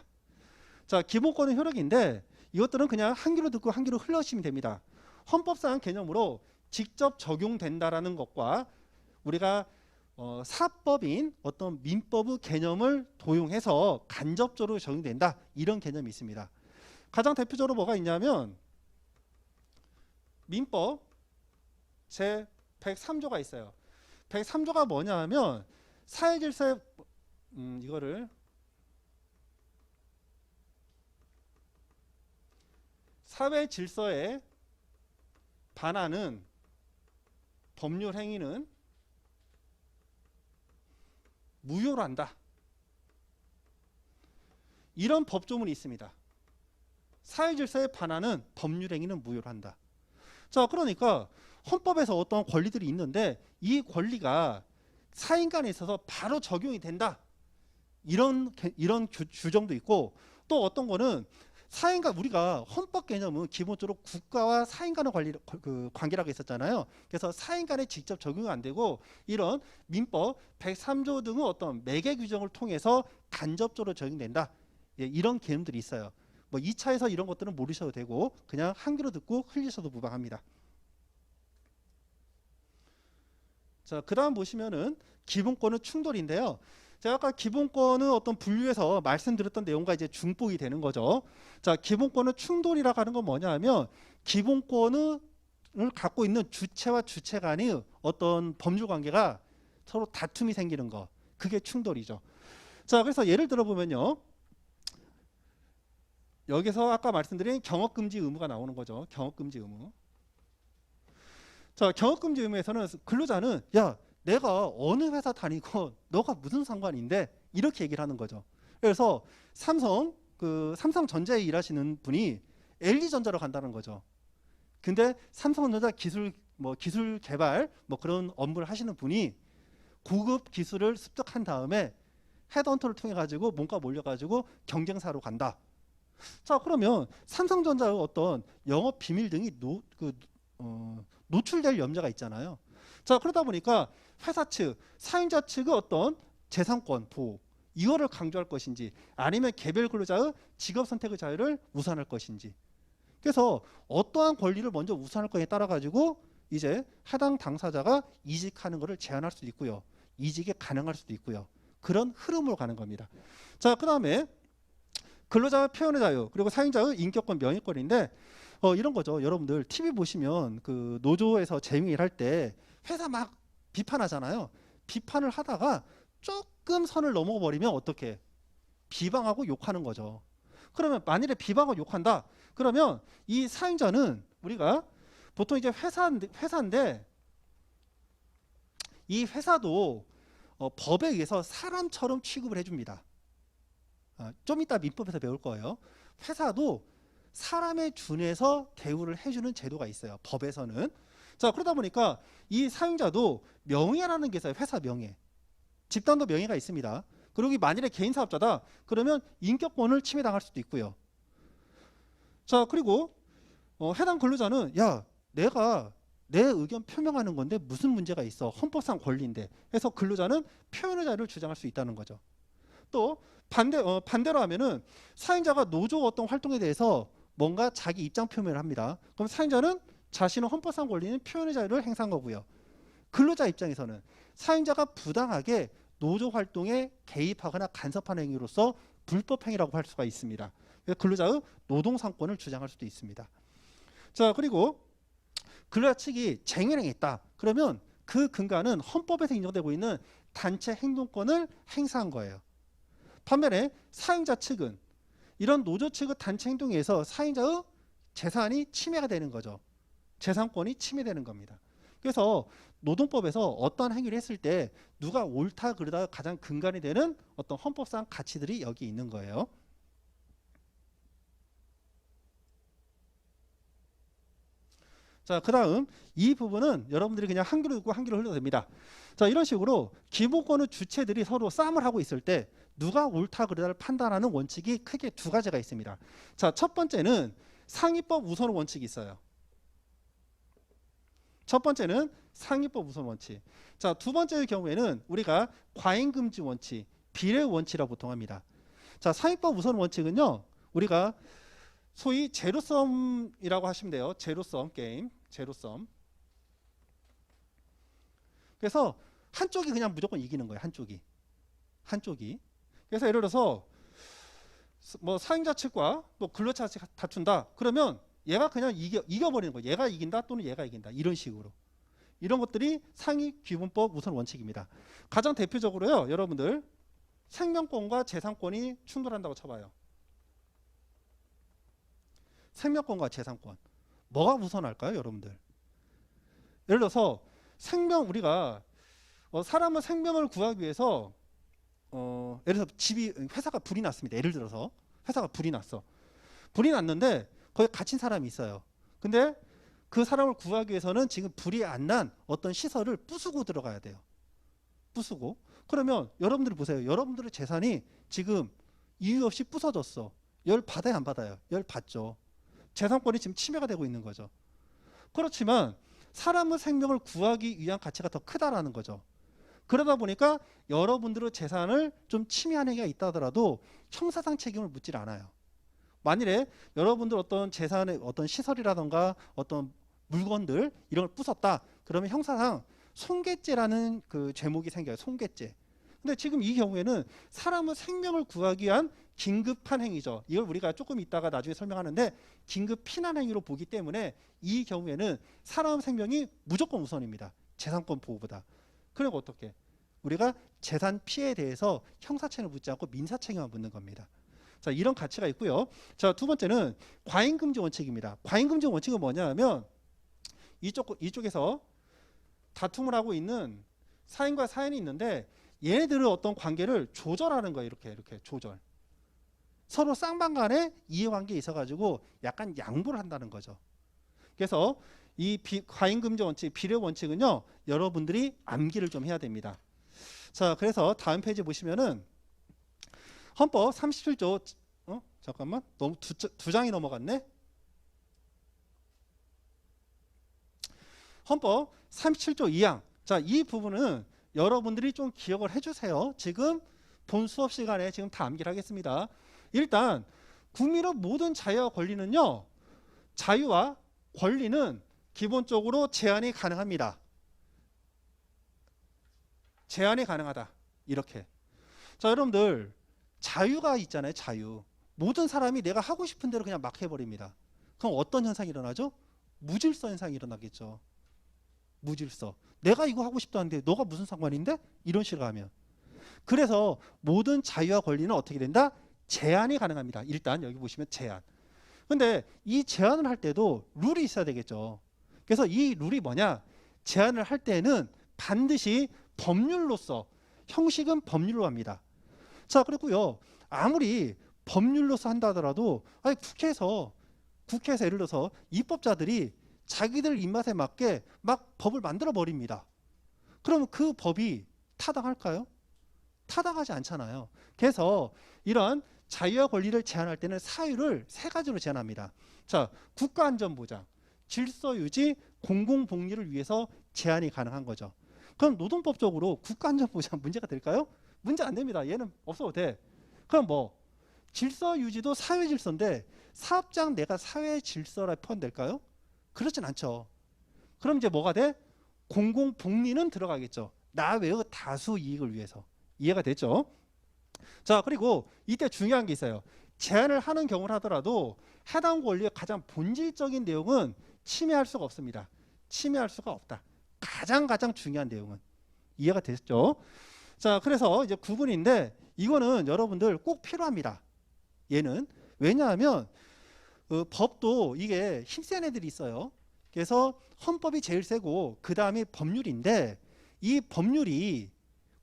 [SPEAKER 1] 자, 기본권은 효력인데 이것들은 그냥 한 귀로 듣고 한 귀로 흘러시면 됩니다. 헌법상 개념으로 직접 적용된다라는 것과 우리가 사법인 어떤 민법의 개념을 도용해서 간접적으로 적용된다. 이런 개념이 있습니다. 가장 대표적으로 뭐가 있냐면 민법 제 103조가 있어요. 103조가 뭐냐 하면 사회질서의 이거를 사회 질서에 반하는 법률 행위는 무효로 한다. 이런 법조문이 있습니다. 사회 질서에 반하는 법률 행위는 무효로 한다. 자, 그러니까 헌법에서 어떤 권리들이 있는데 이 권리가 사인간에 있어서 바로 적용이 된다. 이런 규정도 있고 또 어떤 거는 사인간 우리가 헌법 개념은 기본적으로 국가와 사인 간의 관계라고 있었잖아요. 그래서 사인 간에 직접 적용이 안 되고 이런 민법 103조 등의 어떤 매개 규정을 통해서 간접적으로 적용된다. 예, 이런 개념들이 있어요. 뭐 2차에서 이런 것들은 모르셔도 되고 그냥 한 귀로 듣고 흘리셔도 무방합니다. 자, 그다음 보시면은 기본권은 충돌인데요. 제가 아까 기본권은 어떤 분류에서 말씀드렸던 내용과 이제 중복이 되는 거죠. 자, 기본권은 충돌이라고 하는 건 뭐냐 하면 기본권을 갖고 있는 주체와 주체 간의 어떤 법률 관계가 서로 다툼이 생기는 거. 그게 충돌이죠. 자, 그래서 예를 들어 보면요. 여기서 아까 말씀드린 경업금지 의무가 나오는 거죠. 경업금지 의무. 자, 경업금지 의무에서는 근로자는 야, 내가 어느 회사 다니고 너가 무슨 상관인데 이렇게 얘기를 하는 거죠. 그래서 삼성전자에 일하시는 분이 LG전자로 간다는 거죠. 근데 삼성전자 기술 개발 그런 업무를 하시는 분이 고급 기술을 습득한 다음에 헤드헌터를 통해 가지고 뭔가 몰려 가지고 경쟁사로 간다. 자, 그러면 삼성전자의 어떤 영업 비밀 등이 노출될 염려가 있잖아요. 자, 그러다 보니까 회사 측, 사용자 측의 어떤 재산권 보호 이거를 강조할 것인지 아니면 개별 근로자의 직업 선택의 자유를 우선할 것인지 그래서 어떠한 권리를 먼저 우선할 거에 따라 가지고 이제 해당 당사자가 이직하는 것을 제한할 수도 있고요. 이직이 가능할 수도 있고요. 그런 흐름으로 가는 겁니다. 자, 그 다음에 근로자의 표현의 자유 그리고 사용자의 인격권 명예권인데 이런 거죠. 여러분들 TV 보시면 그 노조에서 재미를 할 때 회사 막 비판하잖아요. 비판을 하다가 조금 선을 넘어버리면 어떻게 비방하고 욕하는 거죠. 그러면 만일에 비방하고 욕한다. 그러면 이 사용자는 우리가 보통 이제 회사인데 이 회사도 법에 의해서 사람처럼 취급을 해줍니다. 좀 이따 민법에서 배울 거예요. 회사도 사람에 준해서 대우를 해주는 제도가 있어요. 법에서는. 자, 그러다 보니까 이 사용자도 명예라는 게 있어요. 회사 명예. 집단도 명예가 있습니다. 그리고 만일에 개인 사업자다. 그러면 인격권을 침해당할 수도 있고요. 자, 그리고 해당 근로자는 야, 내가 내 의견 표명하는 건데 무슨 문제가 있어? 헌법상 권리인데. 해서 근로자는 표현의 자유를 주장할 수 있다는 거죠. 또 반대로 하면은 사행자가 노조 어떤 활동에 대해서 뭔가 자기 입장 표명을 합니다. 그럼 사행자는 자신의 헌법상 권리는 표현의 자유를 행사한 거고요. 근로자 입장에서는 사행자가 부당하게 노조 활동에 개입하거나 간섭하는 행위로서 불법 행위라고 할 수가 있습니다. 그래서 근로자의 노동 상권을 주장할 수도 있습니다. 자, 그리고 근로자 측이 쟁의를 했다. 그러면 그 근거는 헌법에서 인정되고 있는 단체 행동권을 행사한 거예요. 반면에 사행자 측은 이런 노조 측의 단체 행동에 의해서 사행자의 재산이 침해가 되는 거죠. 재산권이 침해되는 겁니다. 그래서 노동법에서 어떤 행위를 했을 때 누가 옳다 그르다 가장 근간이 되는 어떤 헌법상 가치들이 여기 있는 거예요. 자, 그 다음 이 부분은 여러분들이 그냥 한 귀로 듣고 한 귀로 흘려도 됩니다. 자, 이런 식으로 기본권의 주체들이 서로 싸움을 하고 있을 때 누가 옳다 그르다를 판단하는 원칙이 크게 두 가지가 있습니다. 자, 첫 번째는 상위법 우선 원칙이 있어요. 첫 번째는 상위법 우선 원칙. 자, 두 번째의 경우에는 우리가 과잉금지 원칙, 비례 원칙이라고 보통 합니다. 자, 상위법 우선 원칙은요, 우리가 소위 제로섬이라고 하시면 돼요. 제로섬 게임, 제로섬. 그래서 한쪽이 그냥 무조건 이기는 거예요. 한쪽이. 그래서 예를 들어서 뭐 사행자 측과 또 근로자 측 다툰다. 그러면 얘가 그냥 이겨버리는 거예요. 얘가 이긴다 또는 얘가 이긴다. 이런 식으로. 이런 것들이 상위 기본법 우선 원칙입니다. 가장 대표적으로요. 여러분들 생명권과 재산권이 충돌한다고 쳐봐요. 생명권과 재산권. 뭐가 우선할까요? 여러분들. 예를 들어서 우리가 사람은 생명을 구하기 위해서 예를 들어서 회사가 불이 났습니다. 예를 들어서 회사가 불이 났어. 불이 났는데 거기 갇힌 사람이 있어요. 근데 그 사람을 구하기 위해서는 지금 불이 안 난 어떤 시설을 부수고 들어가야 돼요. 부수고. 그러면 여러분들이 보세요. 여러분들의 재산이 지금 이유 없이 부서졌어. 열 받아요, 안 받아요? 열 받죠. 재산권이 지금 침해가 되고 있는 거죠. 그렇지만 사람의 생명을 구하기 위한 가치가 더 크다라는 거죠. 그러다 보니까 여러분들의 재산을 좀 침해하는 행위가 있다 하더라도 형사상 책임을 묻질 않아요. 만일에 여러분들 어떤 재산의 어떤 시설이라던가 어떤 물건들 이런 걸 부쉈다. 그러면 형사상 손괴죄라는 그 죄목이 생겨요. 손괴죄. 근데 지금 이 경우에는 사람의 생명을 구하기 위한 긴급한 행위죠. 이걸 우리가 조금 이따가 나중에 설명하는데 긴급 피난 행위로 보기 때문에 이 경우에는 사람 생명이 무조건 우선입니다. 재산권 보호보다. 그리고 어떻게? 우리가 재산 피해에 대해서 형사책임을 묻지 않고 민사책임만 묻는 겁니다. 자, 이런 가치가 있고요. 자, 두 번째는 과잉금지 원칙입니다. 과잉금지 원칙은 뭐냐면 이쪽에서 다툼을 하고 있는 사인과 사인이 있는데 얘네들의 어떤 관계를 조절하는 거예요. 이렇게 조절. 서로 쌍방간에 이해관계에 있어가지고 약간 양보를 한다는 거죠. 그래서 이 과잉금지 원칙, 비례 원칙은요. 여러분들이 암기를 좀 해야 됩니다. 자, 그래서 다음 페이지 보시면은 헌법 37조 잠깐만 너무 두 장이 넘어갔네. 헌법 37조 2항. 자, 이 부분은 여러분들이 좀 기억을 해주세요. 지금 본 수업 시간에 지금 다 암기를 하겠습니다. 일단 국민의 모든 자유와 권리는요. 자유와 권리는 기본적으로 제한이 가능합니다. 제한이 가능하다. 이렇게. 자, 여러분들 자유가 있잖아요. 자유. 모든 사람이 내가 하고 싶은 대로 그냥 막 해버립니다. 그럼 어떤 현상이 일어나죠? 무질서 현상이 일어나겠죠. 무질서. 내가 이거 하고 싶다는데 너가 무슨 상관인데? 이런 식으로 하면. 그래서 모든 자유와 권리는 어떻게 된다? 제한이 가능합니다. 일단 여기 보시면 제한. 근데 이 제한을 할 때도 룰이 있어야 되겠죠. 그래서 이 룰이 뭐냐? 제한을 할 때는 반드시 법률로서, 형식은 법률로 합니다. 자, 그리고요. 아무리 법률로서 한다 하더라도 아니 국회에서 예를 들어서 입법자들이 자기들 입맛에 맞게 막 법을 만들어 버립니다. 그럼 그 법이 타당할까요? 타당하지 않잖아요. 그래서 이런 자유와 권리를 제한할 때는 사유를 세 가지로 제한합니다. 자, 국가안전보장, 질서유지, 공공복리를 위해서 제한이 가능한 거죠. 그럼 노동법적으로 국가안전보장 문제가 될까요? 문제 안 됩니다. 얘는 없어도 돼. 그럼 뭐 질서유지도 사회질서인데 사업장 내가 사회질서라 포함될까요? 그렇진 않죠. 그럼 이제 뭐가 돼? 공공복리는 들어가겠죠. 나 외의 다수 이익을 위해서. 이해가 됐죠? 자, 그리고 이때 중요한 게 있어요. 제한을 하는 경우를 하더라도 해당 권리의 가장 본질적인 내용은 침해할 수가 없습니다. 침해할 수가 없다. 가장 중요한 내용은. 이해가 됐죠? 자, 그래서 이제 구분인데 이거는 여러분들 꼭 필요합니다. 얘는. 왜냐하면 법도 이게 힘센 애들이 있어요. 그래서 헌법이 제일 세고 그 다음이 법률인데 이 법률이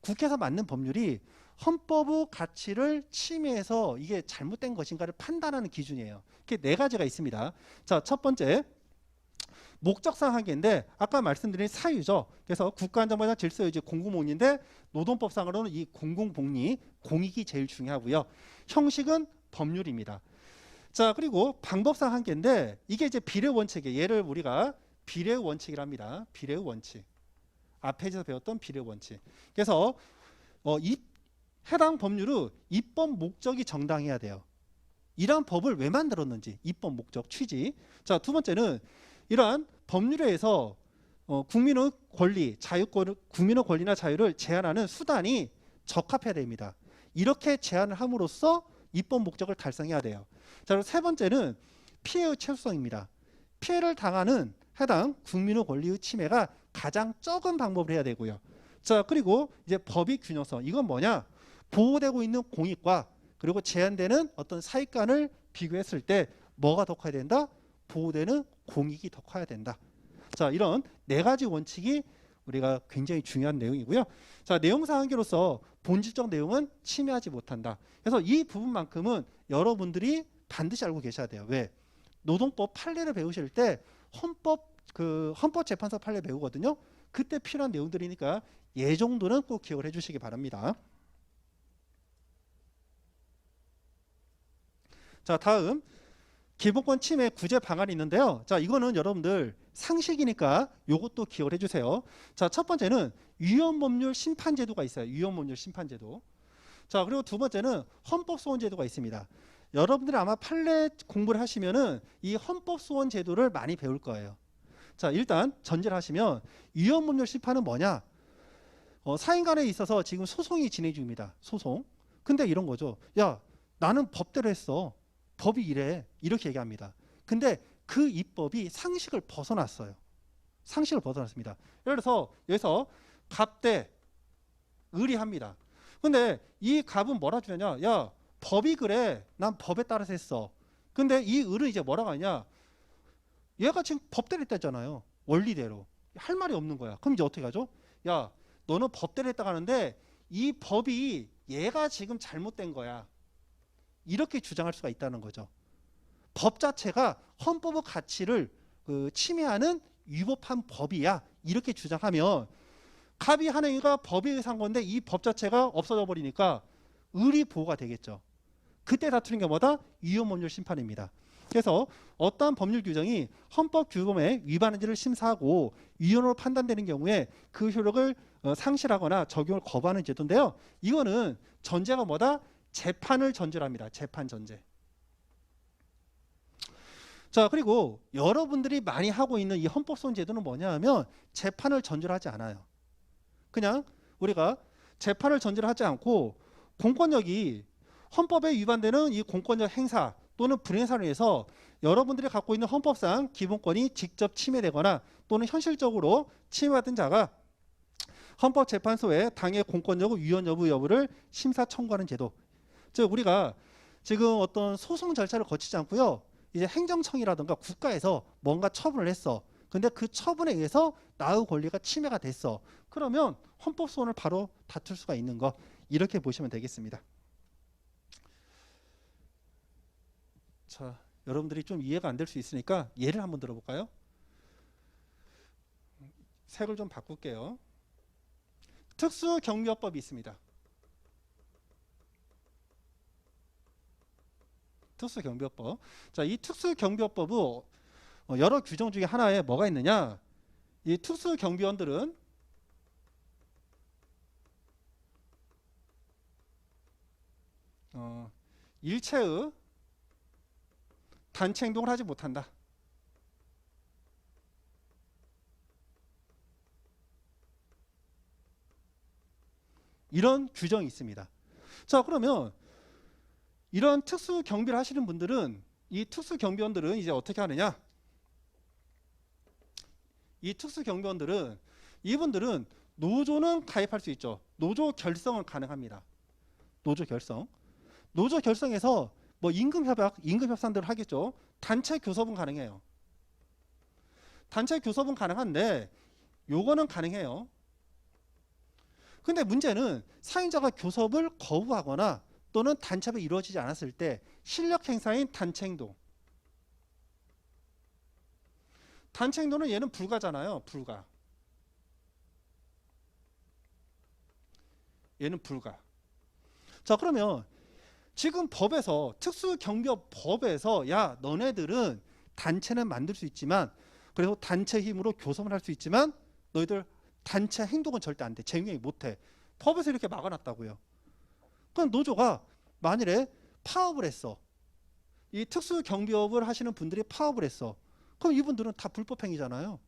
[SPEAKER 1] 국회에서 만든 법률이 헌법의 가치를 침해해서 이게 잘못된 것인가를 판단하는 기준이에요. 이렇게 네 가지가 있습니다. 자, 첫 번째 목적상 한계인데 아까 말씀드린 사유죠. 그래서 국가안전보장 질서유지 공공복리인데 노동법상으로는 이 공공복리 공익이 제일 중요하고요. 형식은 법률입니다. 자, 그리고 방법상 한계인데 이게 이제 비례 원칙이에요. 얘를 우리가 비례 원칙이랍니다. 비례 원칙. 앞에서 배웠던 비례 원칙. 그래서 이 해당 법률은 입법 목적이 정당해야 돼요. 이러한 법을 왜 만들었는지 입법 목적 취지. 자, 두 번째는 이러한 법률에 의해서 국민의 권리, 국민의 권리나 자유를 제한하는 수단이 적합해야 됩니다. 이렇게 제한을 함으로써 입법 목적을 달성해야 돼요. 자, 그리고 세 번째는 피해의 최소성입니다. 피해를 당하는 해당 국민의 권리의 침해가 가장 적은 방법을 해야 되고요. 자, 그리고 이제 법의 균형성. 이건 뭐냐? 보호되고 있는 공익과 그리고 제한되는 어떤 사익간을 비교했을 때 뭐가 더 커야 된다? 보호되는 공익이 더 커야 된다. 자, 이런 네 가지 원칙이 우리가 굉장히 중요한 내용이고요. 자, 내용상 한계로서 본질적 내용은 침해하지 못한다. 그래서 이 부분만큼은 여러분들이 반드시 알고 계셔야 돼요. 왜? 노동법 판례를 배우실 때 헌법재판소 판례 배우거든요. 그때 필요한 내용들이니까 예 정도는 꼭 기억을 해주시기 바랍니다. 자, 다음 기본권 침해 구제 방안이 있는데요. 자, 이거는 여러분들 상식이니까 이것도 기억을 해주세요. 자, 첫 번째는 위헌법률 심판제도가 있어요. 위헌법률 심판제도. 자, 그리고 두 번째는 헌법소원제도가 있습니다. 여러분들이 아마 판례 공부를 하시면은 이 헌법소원제도를 많이 배울 거예요. 자, 일단 전제를 하시면 위헌법률 심판은 뭐냐? 사인 간에 있어서 지금 소송이 진행 중입니다. 소송. 근데 이런 거죠. 야, 나는 법대로 했어. 법이 이래. 이렇게 얘기합니다. 근데 그 입법이 상식을 벗어났어요. 상식을 벗어났습니다. 예를 들어서 여기서 갑대 의리합니다. 근데 이 갑은 뭐라 주냐? 야, 법이 그래. 난 법에 따라서 했어. 근데 이 을은 이제 뭐라고 하냐? 얘가 지금 법대로 했다잖아요. 원리대로. 할 말이 없는 거야. 그럼 이제 어떻게 하죠? 야, 너는 법대로 했다고 하는데 이 법이 얘가 지금 잘못된 거야. 이렇게 주장할 수가 있다는 거죠. 법 자체가 헌법의 가치를 침해하는 위법한 법이야. 이렇게 주장하면 갑이 한 행위가 법에 의한 건데 이 법 자체가 없어져 버리니까 의리 보호가 되겠죠. 그때 다투는 게 뭐다? 위헌법률 심판입니다. 그래서 어떠한 법률 규정이 헌법 규범에 위반한지를 심사하고 위헌으로 판단되는 경우에 그 효력을 상실하거나 적용을 거부하는 제도인데요. 이거는 전제가 뭐다? 재판을 전제로 합니다. 재판 전제. 자, 그리고 여러분들이 많이 하고 있는 이 헌법소원 제도는 뭐냐 하면 재판을 전제로 하지 않아요. 그냥 우리가 재판을 전제로 하지 않고 공권력이 헌법에 위반되는 이 공권력 행사 또는 불행사를 위해서 여러분들이 갖고 있는 헌법상 기본권이 직접 침해되거나 또는 현실적으로 침해받은 자가 헌법재판소에 당의 공권력 위헌 여부를 심사 청구하는 제도. 즉 우리가 지금 어떤 소송 절차를 거치지 않고요. 이제 행정청이라든가 국가에서 뭔가 처분을 했어. 근데 그 처분에 의해서 나의 권리가 침해가 됐어. 그러면 헌법소원을 바로 다툴 수가 있는 거. 이렇게 보시면 되겠습니다. 자, 여러분들이 좀 이해가 안 될 수 있으니까 예를 한번 들어볼까요? 색을 좀 바꿀게요. 특수경비업법이 있습니다. 특수경비업법. 자, 이 특수경비업법은 여러 규정 중에 하나에 뭐가 있느냐? 이 특수경비원들은 일체의 단체 행동을 하지 못한다. 이런 규정이 있습니다. 자, 그러면 이런 특수 경비를 하시는 분들은, 이 특수 경비원들은 이제 어떻게 하느냐? 이 특수 경비원들은, 이분들은 노조는 가입할 수 있죠. 노조 결성은 가능합니다. 노조 결성. 노조 결성에서 뭐 임금 협상들을 하겠죠. 단체 교섭은 가능해요. 단체 교섭은 가능한데 요거는 가능해요. 근데 문제는 사인자가 교섭을 거부하거나 또는 단체가 이루어지지 않았을 때 실력 행사인 단체 행동. 단체 행동은 얘는 불가잖아요. 불가. 얘는 불가. 자, 그러면 지금 법에서, 특수경비업 법에서, 야, 너네들은 단체는 만들 수 있지만, 그리고 단체 힘으로 교섭을 할 수 있지만 너희들 단체 행동은 절대 안 돼. 쟁의 못해. 법에서 이렇게 막아놨다고요. 그럼 노조가 만일에 파업을 했어. 이 특수경비업을 하시는 분들이 파업을 했어. 그럼 이분들은 다 불법행위잖아요.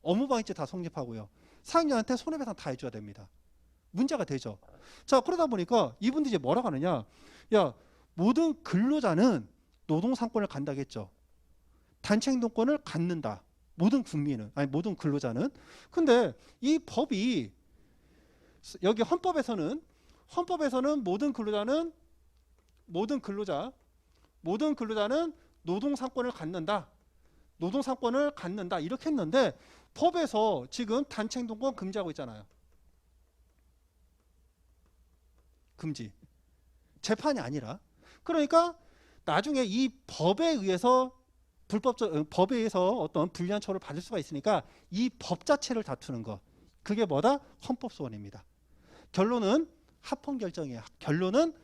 [SPEAKER 1] 업무방해죄 다 성립하고요. 사용자한테 손해배상 다 해줘야 됩니다. 문제가 되죠. 자, 그러다 보니까 이분들이 이제 뭐라고 하느냐? 야, 모든 근로자는 노동상권을 간다겠죠. 단체 행동권을 갖는다. 모든 국민은, 아니 모든 근로자는. 근데 이 법이 여기 헌법에서는 모든 근로자는 노동상권을 갖는다. 노동상권을 갖는다. 이렇게 했는데 법에서 지금 단체 행동권 금지하고 있잖아요. 금지. 재판이 아니라. 그러니까 나중에 이 법에 의해서 어떤 불리한 처우를 받을 수가 있으니까 이 법 자체를 다투는 거. 그게 뭐다? 헌법소원입니다. 결론은 합헌 결정이에요. 결론은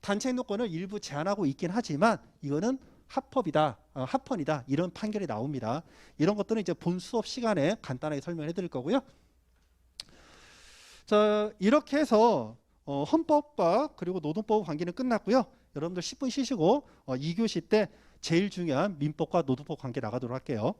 [SPEAKER 1] 단체 행동권을 일부 제한하고 있긴 하지만 이거는 합헌이다. 이런 판결이 나옵니다. 이런 것들은 이제 본 수업 시간에 간단하게 설명해 드릴 거고요. 자, 이렇게 해서 헌법과 그리고 노동법 관계는 끝났고요. 여러분들 10분 쉬시고 2교시 때 제일 중요한 민법과 노동법 관계 나가도록 할게요.